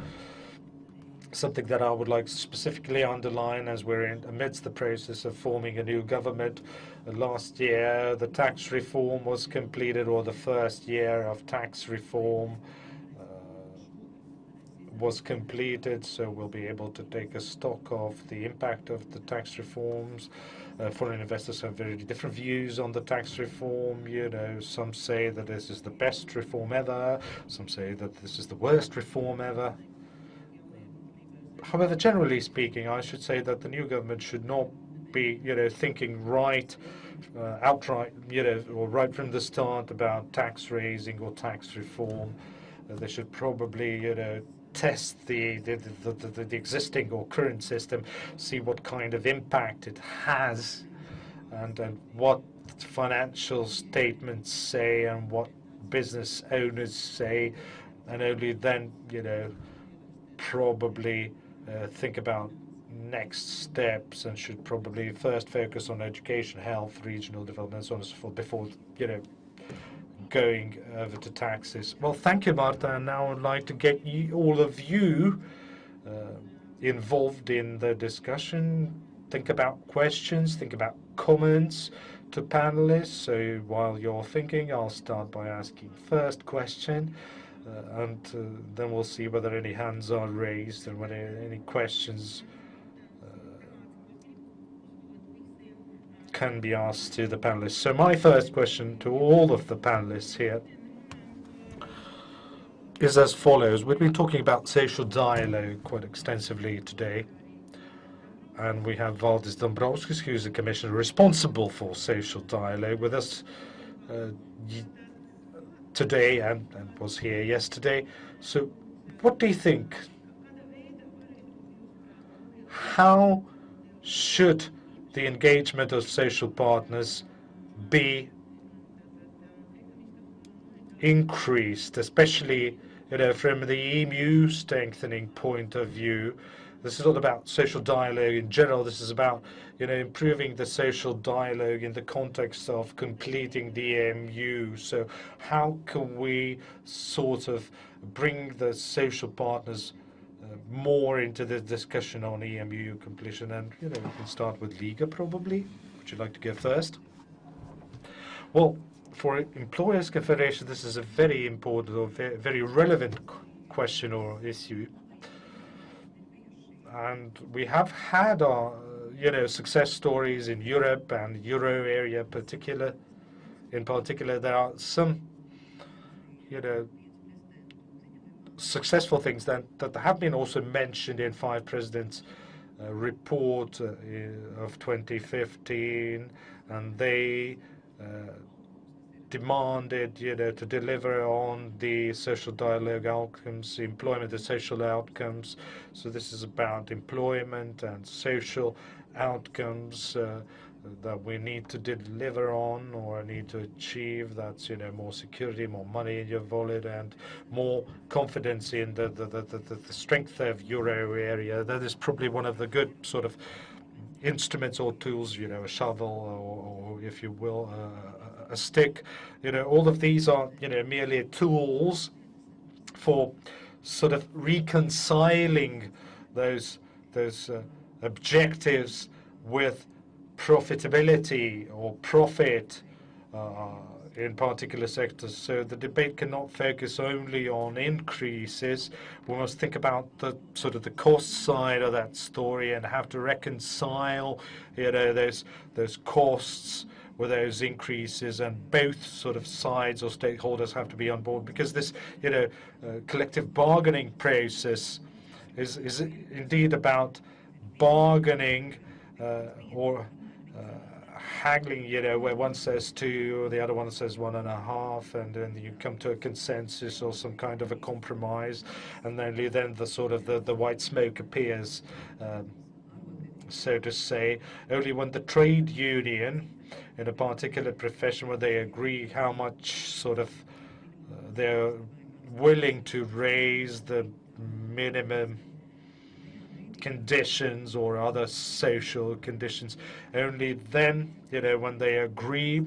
Something that I would like to specifically underline as we're amidst the process of forming a new government. Last year, the tax reform was completed, or the first year of tax reform was completed, so we'll be able to take a stock of the impact of the tax reforms. Foreign investors have very different views on the tax reform. Some say that this is the best reform ever. Some say that this is the worst reform ever. However, generally speaking, I should say that the new government should not be, thinking outright, or right from the start about tax raising or tax reform. They should probably, test the existing or current system, see what kind of impact it has, and what financial statements say and what business owners say, and only then, probably think about next steps, and should probably first focus on education, health, regional development, so on and so forth, before, going over to taxes. Well, thank you, Marta, and now I'd like to get all of you involved in the discussion. Think about questions, think about comments to panelists. So while you're thinking, I'll start by asking first question, and then we'll see whether any hands are raised and whether any questions can be asked to the panelists. So my first question to all of the panelists here is as follows. We've been talking about social dialogue quite extensively today, and we have Valdis Dombrovskis, who's the commissioner responsible for social dialogue, with us today and was here yesterday. So what do you think? How should the engagement of social partners be increased, especially from the EMU strengthening point of view? This is not about social dialogue in general. This is about improving the social dialogue in the context of completing the EMU. So how can we sort of bring the social partners more into the discussion on EMU completion? And we can start with Liga probably. Would you like to go first? Well, for Employers Confederation, this is a very important or very relevant question or issue. And we have had our, success stories in Europe and Euro area in particular. There are some, successful things that have been also mentioned in Five Presidents' report of 2015, and they demanded, to deliver on the social dialogue outcomes, employment and social outcomes. So this is about employment and social outcomes that we need to deliver on or need to achieve. That's, more security, more money in your wallet, and more confidence in the strength of Euro area. That is probably one of the good sort of instruments or tools, a shovel or if you will, a stick. All of these are, merely tools for sort of reconciling those objectives with profitability or profit in particular sectors. So the debate cannot focus only on increases. We must think about the sort of the cost side of that story and have to reconcile, those costs with those increases, and both sort of sides or stakeholders have to be on board, because this, collective bargaining process is indeed about bargaining or haggling, where one says 2, the other one says 1.5, and then you come to a consensus or some kind of a compromise, and only then the sort of the white smoke appears, so to say. Only when the trade union in a particular profession, where they agree how much sort of they're willing to raise the minimum conditions or other social conditions, only then, when they agree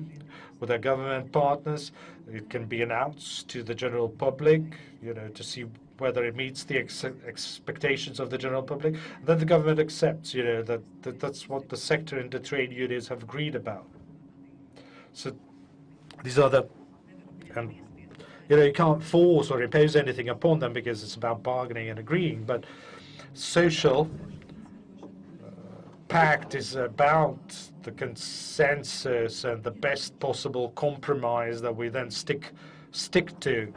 with their government partners, it can be announced to the general public, to see whether it meets the expectations of the general public. And then the government accepts, that's what the sector and the trade unions have agreed about. So these are the, and you can't force or impose anything upon them, because it's about bargaining and agreeing. But social pact is about the consensus and the best possible compromise that we then stick to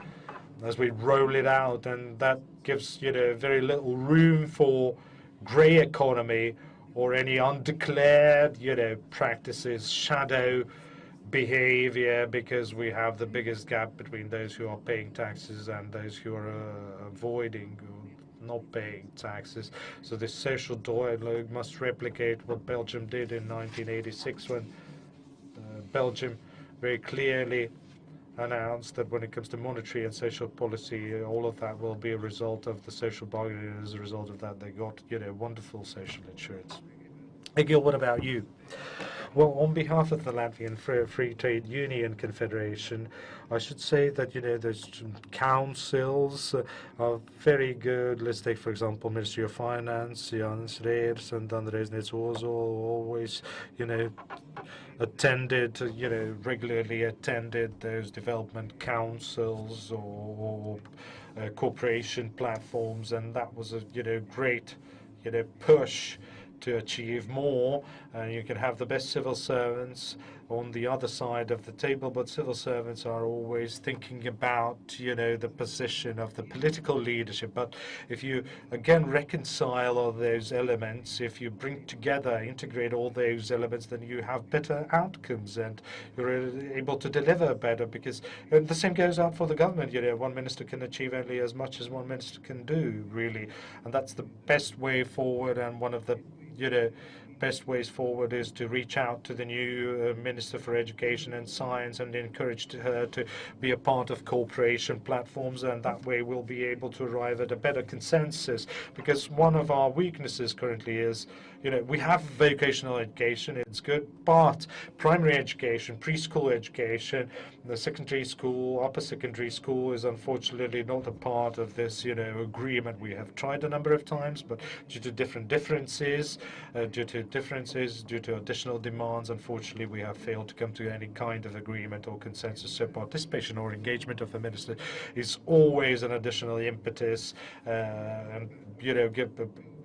as we roll it out, and that gives very little room for grey economy or any undeclared practices, shadow behavior, because we have the biggest gap between those who are paying taxes and those who are avoiding not paying taxes. So this social dialogue must replicate what Belgium did in 1986, when Belgium very clearly announced that when it comes to monetary and social policy, all of that will be a result of the social bargaining, and as a result of that, they got wonderful social insurance. Egīls, what about you? Well, on behalf of the Latvian Free Trade Union Confederation, I should say that, those councils are very good. Let's take, for example, Ministry of Finance, Jānis and Andrēs Necozo always, attended, regularly attended those development councils or cooperation platforms, and that was a, great, push to achieve more. You can have the best civil servants on the other side of the table, but civil servants are always thinking about, the position of the political leadership. But if you, again, reconcile all those elements, if you bring together, integrate all those elements, then you have better outcomes and you're able to deliver better, because the same goes out for the government. One minister can achieve only as much as one minister can do, really. And that's the best way forward, and one of the best ways forward is to reach out to the new Minister for Education and Science and encourage her to be a part of cooperation platforms, and that way we'll be able to arrive at a better consensus. Because one of our weaknesses currently is, we have vocational education, it's good, but primary education, preschool education, the secondary school, upper secondary school is unfortunately not a part of this, agreement. We have tried a number of times, but due to differences, due to additional demands, unfortunately, we have failed to come to any kind of agreement or consensus. So participation or engagement of the minister is always an additional impetus, and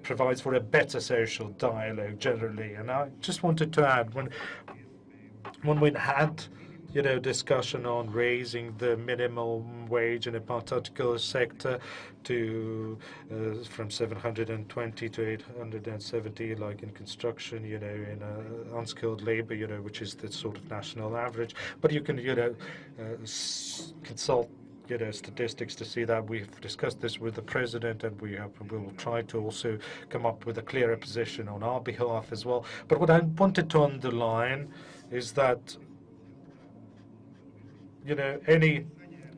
provides for a better social dialogue generally. And I just wanted to add, when we had discussion on raising the minimum wage in a particular sector to from 720 to 870, like in construction, in unskilled labor, which is the sort of national average. But you can, consult statistics to see that. We've discussed this with the president, and we will try to also come up with a clearer position on our behalf as well. But what I wanted to underline is that any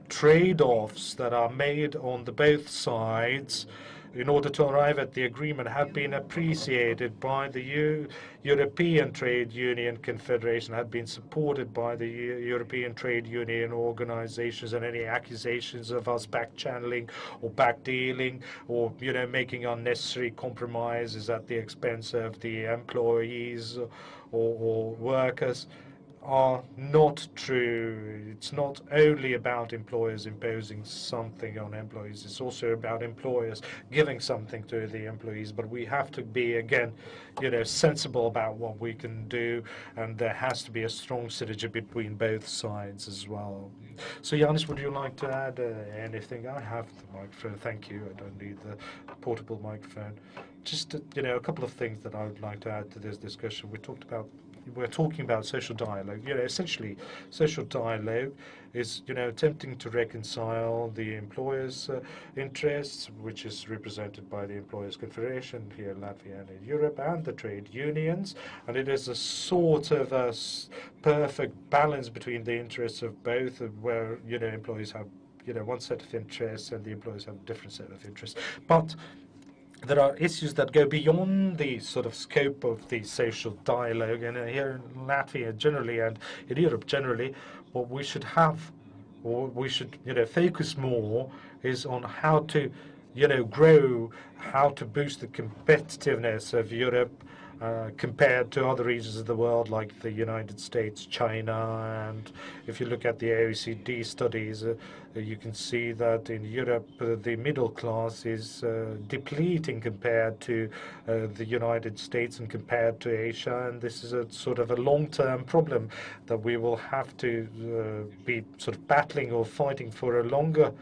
trade-offs that are made on the both sides in order to arrive at the agreement have been appreciated by the European Trade Union Confederation, have been supported by the European Trade Union organizations, and any accusations of us back-channeling or back-dealing or, making unnecessary compromises at the expense of the employees or workers are not true. It's not only about employers imposing something on employees, it's also about employers giving something to the employees. But we have to be, again, sensible about what we can do, and there has to be a strong synergy between both sides as well. So, Jānis, would you like to add anything? I have the microphone, thank you. I don't need the portable microphone. Just, a couple of things that I would like to add to this discussion. We're talking about social dialogue. Essentially, social dialogue is, attempting to reconcile the employers' interests, which is represented by the Employers' Confederation here in Latvia and in Europe, and the trade unions. And it is a sort of a perfect balance between the interests of both, where, employees have, one set of interests and the employers have a different set of interests. But there are issues that go beyond the sort of scope of the social dialogue, and here in Latvia generally and in Europe generally, what we should have, or we should, focus more is on how to, grow, how to boost the competitiveness of Europe compared to other regions of the world like the United States, China, and if you look at the OECD studies, you can see that in Europe the middle class is depleting compared to the United States and compared to Asia, and this is a sort of a long-term problem that we will have to be sort of battling or fighting for a longer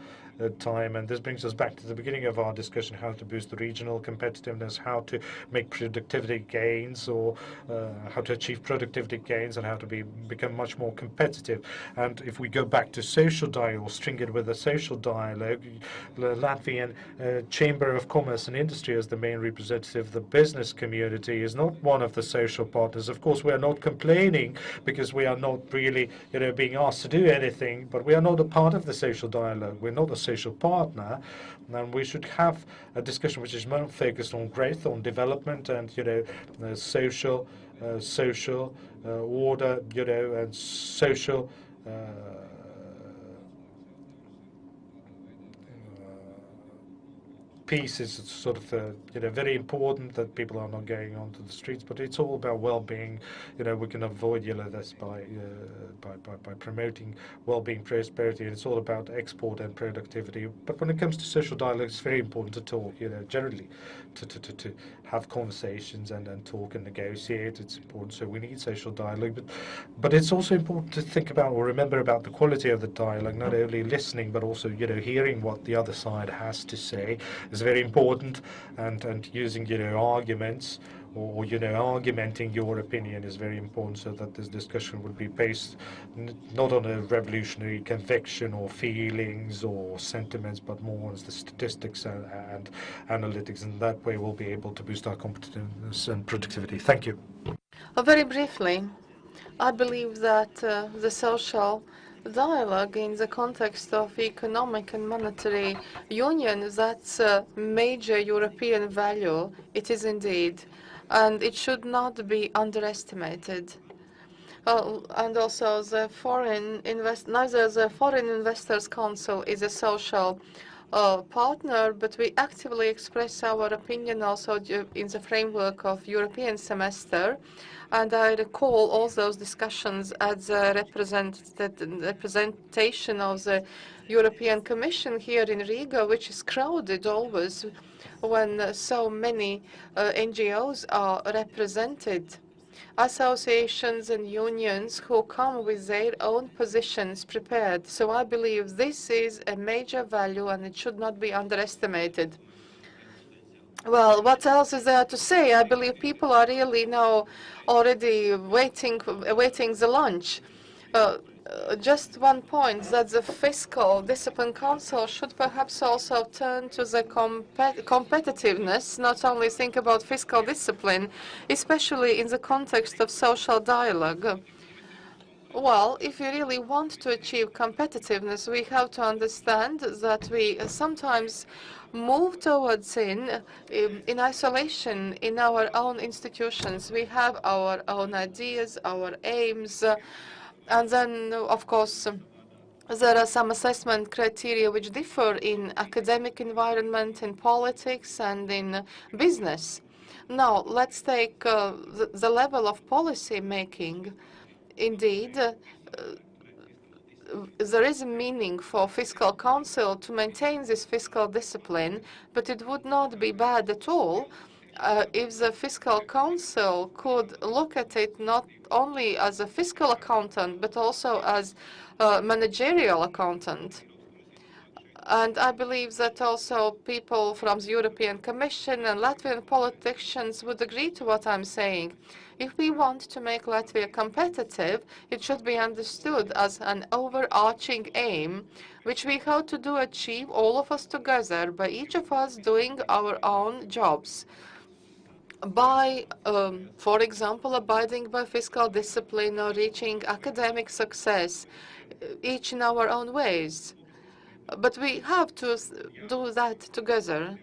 time. And this brings us back to the beginning of our discussion, how to boost the regional competitiveness, how to make productivity gains, or how to achieve productivity gains, and how to become much more competitive. And if we go back to social dialogue, string it with a social dialogue, the Latvian Chamber of Commerce and Industry as the main representative of the business community is not one of the social partners. Of course, we are not complaining because we are not really, being asked to do anything, but we are not a part of the social dialogue. We're not a social partner, and we should have a discussion which is more focused on growth, on development, and social order, and social peace is sort of very important, that people are not going onto the streets, but it's all about well-being. We can avoid this by promoting well-being, prosperity, and it's all about export and productivity. But when it comes to social dialogue, it's very important to talk, generally, to have conversations and talk and negotiate. It's important, so we need social dialogue. But it's also important to think about or remember about the quality of the dialogue, not only listening, but also, hearing what the other side has to say is very important, and using, arguments or, argumenting your opinion is very important, so that this discussion will be based not on a revolutionary conviction or feelings or sentiments, but more on the statistics and analytics, and that way we'll be able to boost our competitiveness and productivity. Thank you. Very briefly, I believe that the social dialogue in the context of economic and monetary union, that's a major European value. It is indeed, and it should not be underestimated. And also the neither the Foreign Investors Council is a social partner, but we actively express our opinion also in the framework of European semester. And I recall all those discussions at the representation of the European Commission here in Riga, which is crowded always when so many NGOs are represented. Associations and unions who come with their own positions prepared. So I believe this is a major value and it should not be underestimated. Well, what else is there to say? I believe people are really now already waiting the lunch. Just one point, that the Fiscal Discipline Council should perhaps also turn to the competitiveness, not only think about fiscal discipline, especially in the context of social dialogue. Well, if we really want to achieve competitiveness, we have to understand that we sometimes move towards in isolation in our own institutions. We have our own ideas, our aims, and then, of course, there are some assessment criteria which differ in academic environment, in politics, and in business. Now, let's take the level of policy making. Indeed, there is a meaning for fiscal council to maintain this fiscal discipline, but it would not be bad at all if the fiscal council could look at it not only as a fiscal accountant, but also as a managerial accountant. And I believe that also people from the European Commission and Latvian politicians would agree to what I'm saying. If we want to make Latvia competitive, it should be understood as an overarching aim, which we have to achieve all of us together, by each of us doing our own jobs. By, for example, abiding by fiscal discipline or reaching academic success, each in our own ways. But we have to do that together.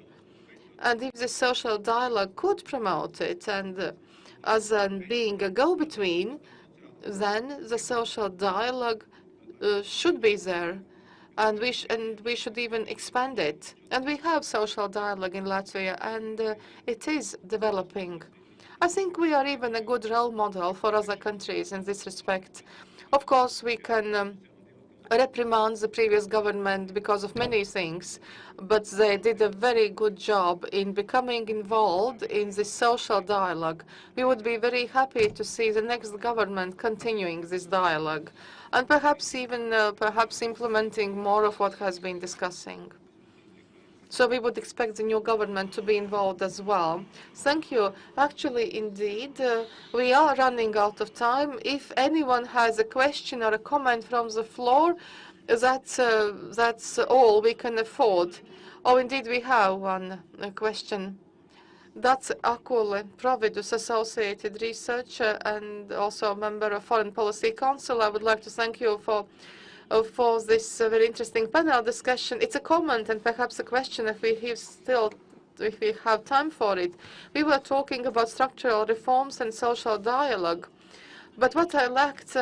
And if the social dialogue could promote it, and as being a go-between, then the social dialogue should be there, and we should even expand it. And we have social dialogue in Latvia, and it is developing. I think we are even a good role model for other countries in this respect. Of course, we can reprimand the previous government because of many things, but they did a very good job in becoming involved in the social dialogue. We would be very happy to see the next government continuing this dialogue, and perhaps even perhaps implementing more of what has been discussing. So we would expect the new government to be involved as well. Thank you. Actually, indeed, we are running out of time. If anyone has a question or a comment from the floor, that's all we can afford. Oh, indeed, we have one question. That's Akule Providus, Associated Researcher, and also a member of Foreign Policy Council. I would like to thank you for this very interesting panel discussion. It's a comment and perhaps a question if we have time for it. We were talking about structural reforms and social dialogue, but what I lacked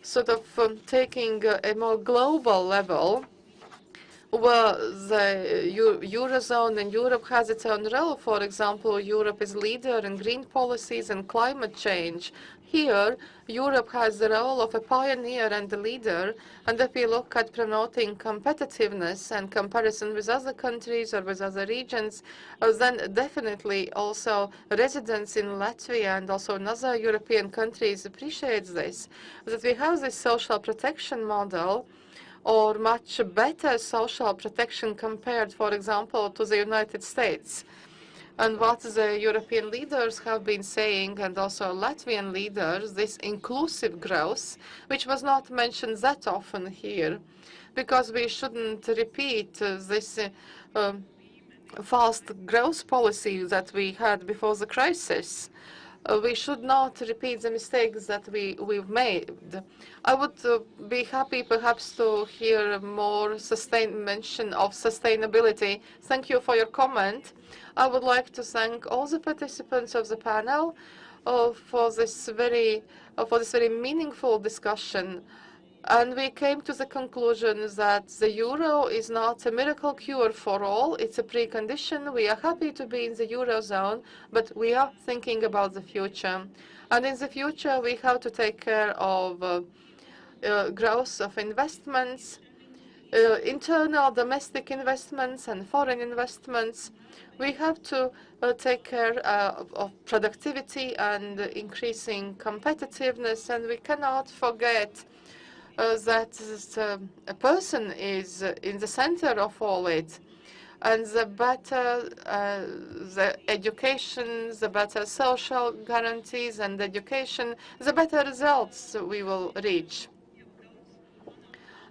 sort of taking a more global level, where the Eurozone and Europe has its own role. For example, Europe is leader in green policies and climate change. Here, Europe has the role of a pioneer and a leader, and if we look at promoting competitiveness and comparison with other countries or with other regions, then definitely also residents in Latvia and also in other European countries appreciate this, that we have this social protection model, or much better social protection compared, for example, to the United States. And what the European leaders have been saying, and also Latvian leaders, this inclusive growth, which was not mentioned that often here, because we shouldn't repeat this fast growth policy that we had before the crisis. We should not repeat the mistakes that we've made. I would be happy perhaps to hear more mention of sustainability. Thank you for your comment. I would like to thank all the participants of the panel for this very meaningful discussion. And we came to the conclusion that the euro is not a miracle cure for all. It's a precondition. We are happy to be in the eurozone, but we are thinking about the future. And in the future, we have to take care of growth of investments, internal domestic investments and foreign investments. We have to take care of productivity and increasing competitiveness, and we cannot forget that a person is in the center of all it. And the better the education, the better social guarantees and education, the better results we will reach.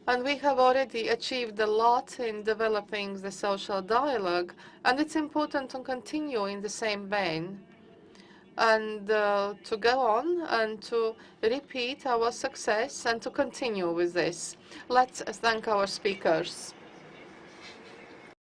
And we have already achieved a lot in developing the social dialogue, and it's important to continue in the same vein. and to go on and to repeat our success and to continue with this. Let's thank our speakers.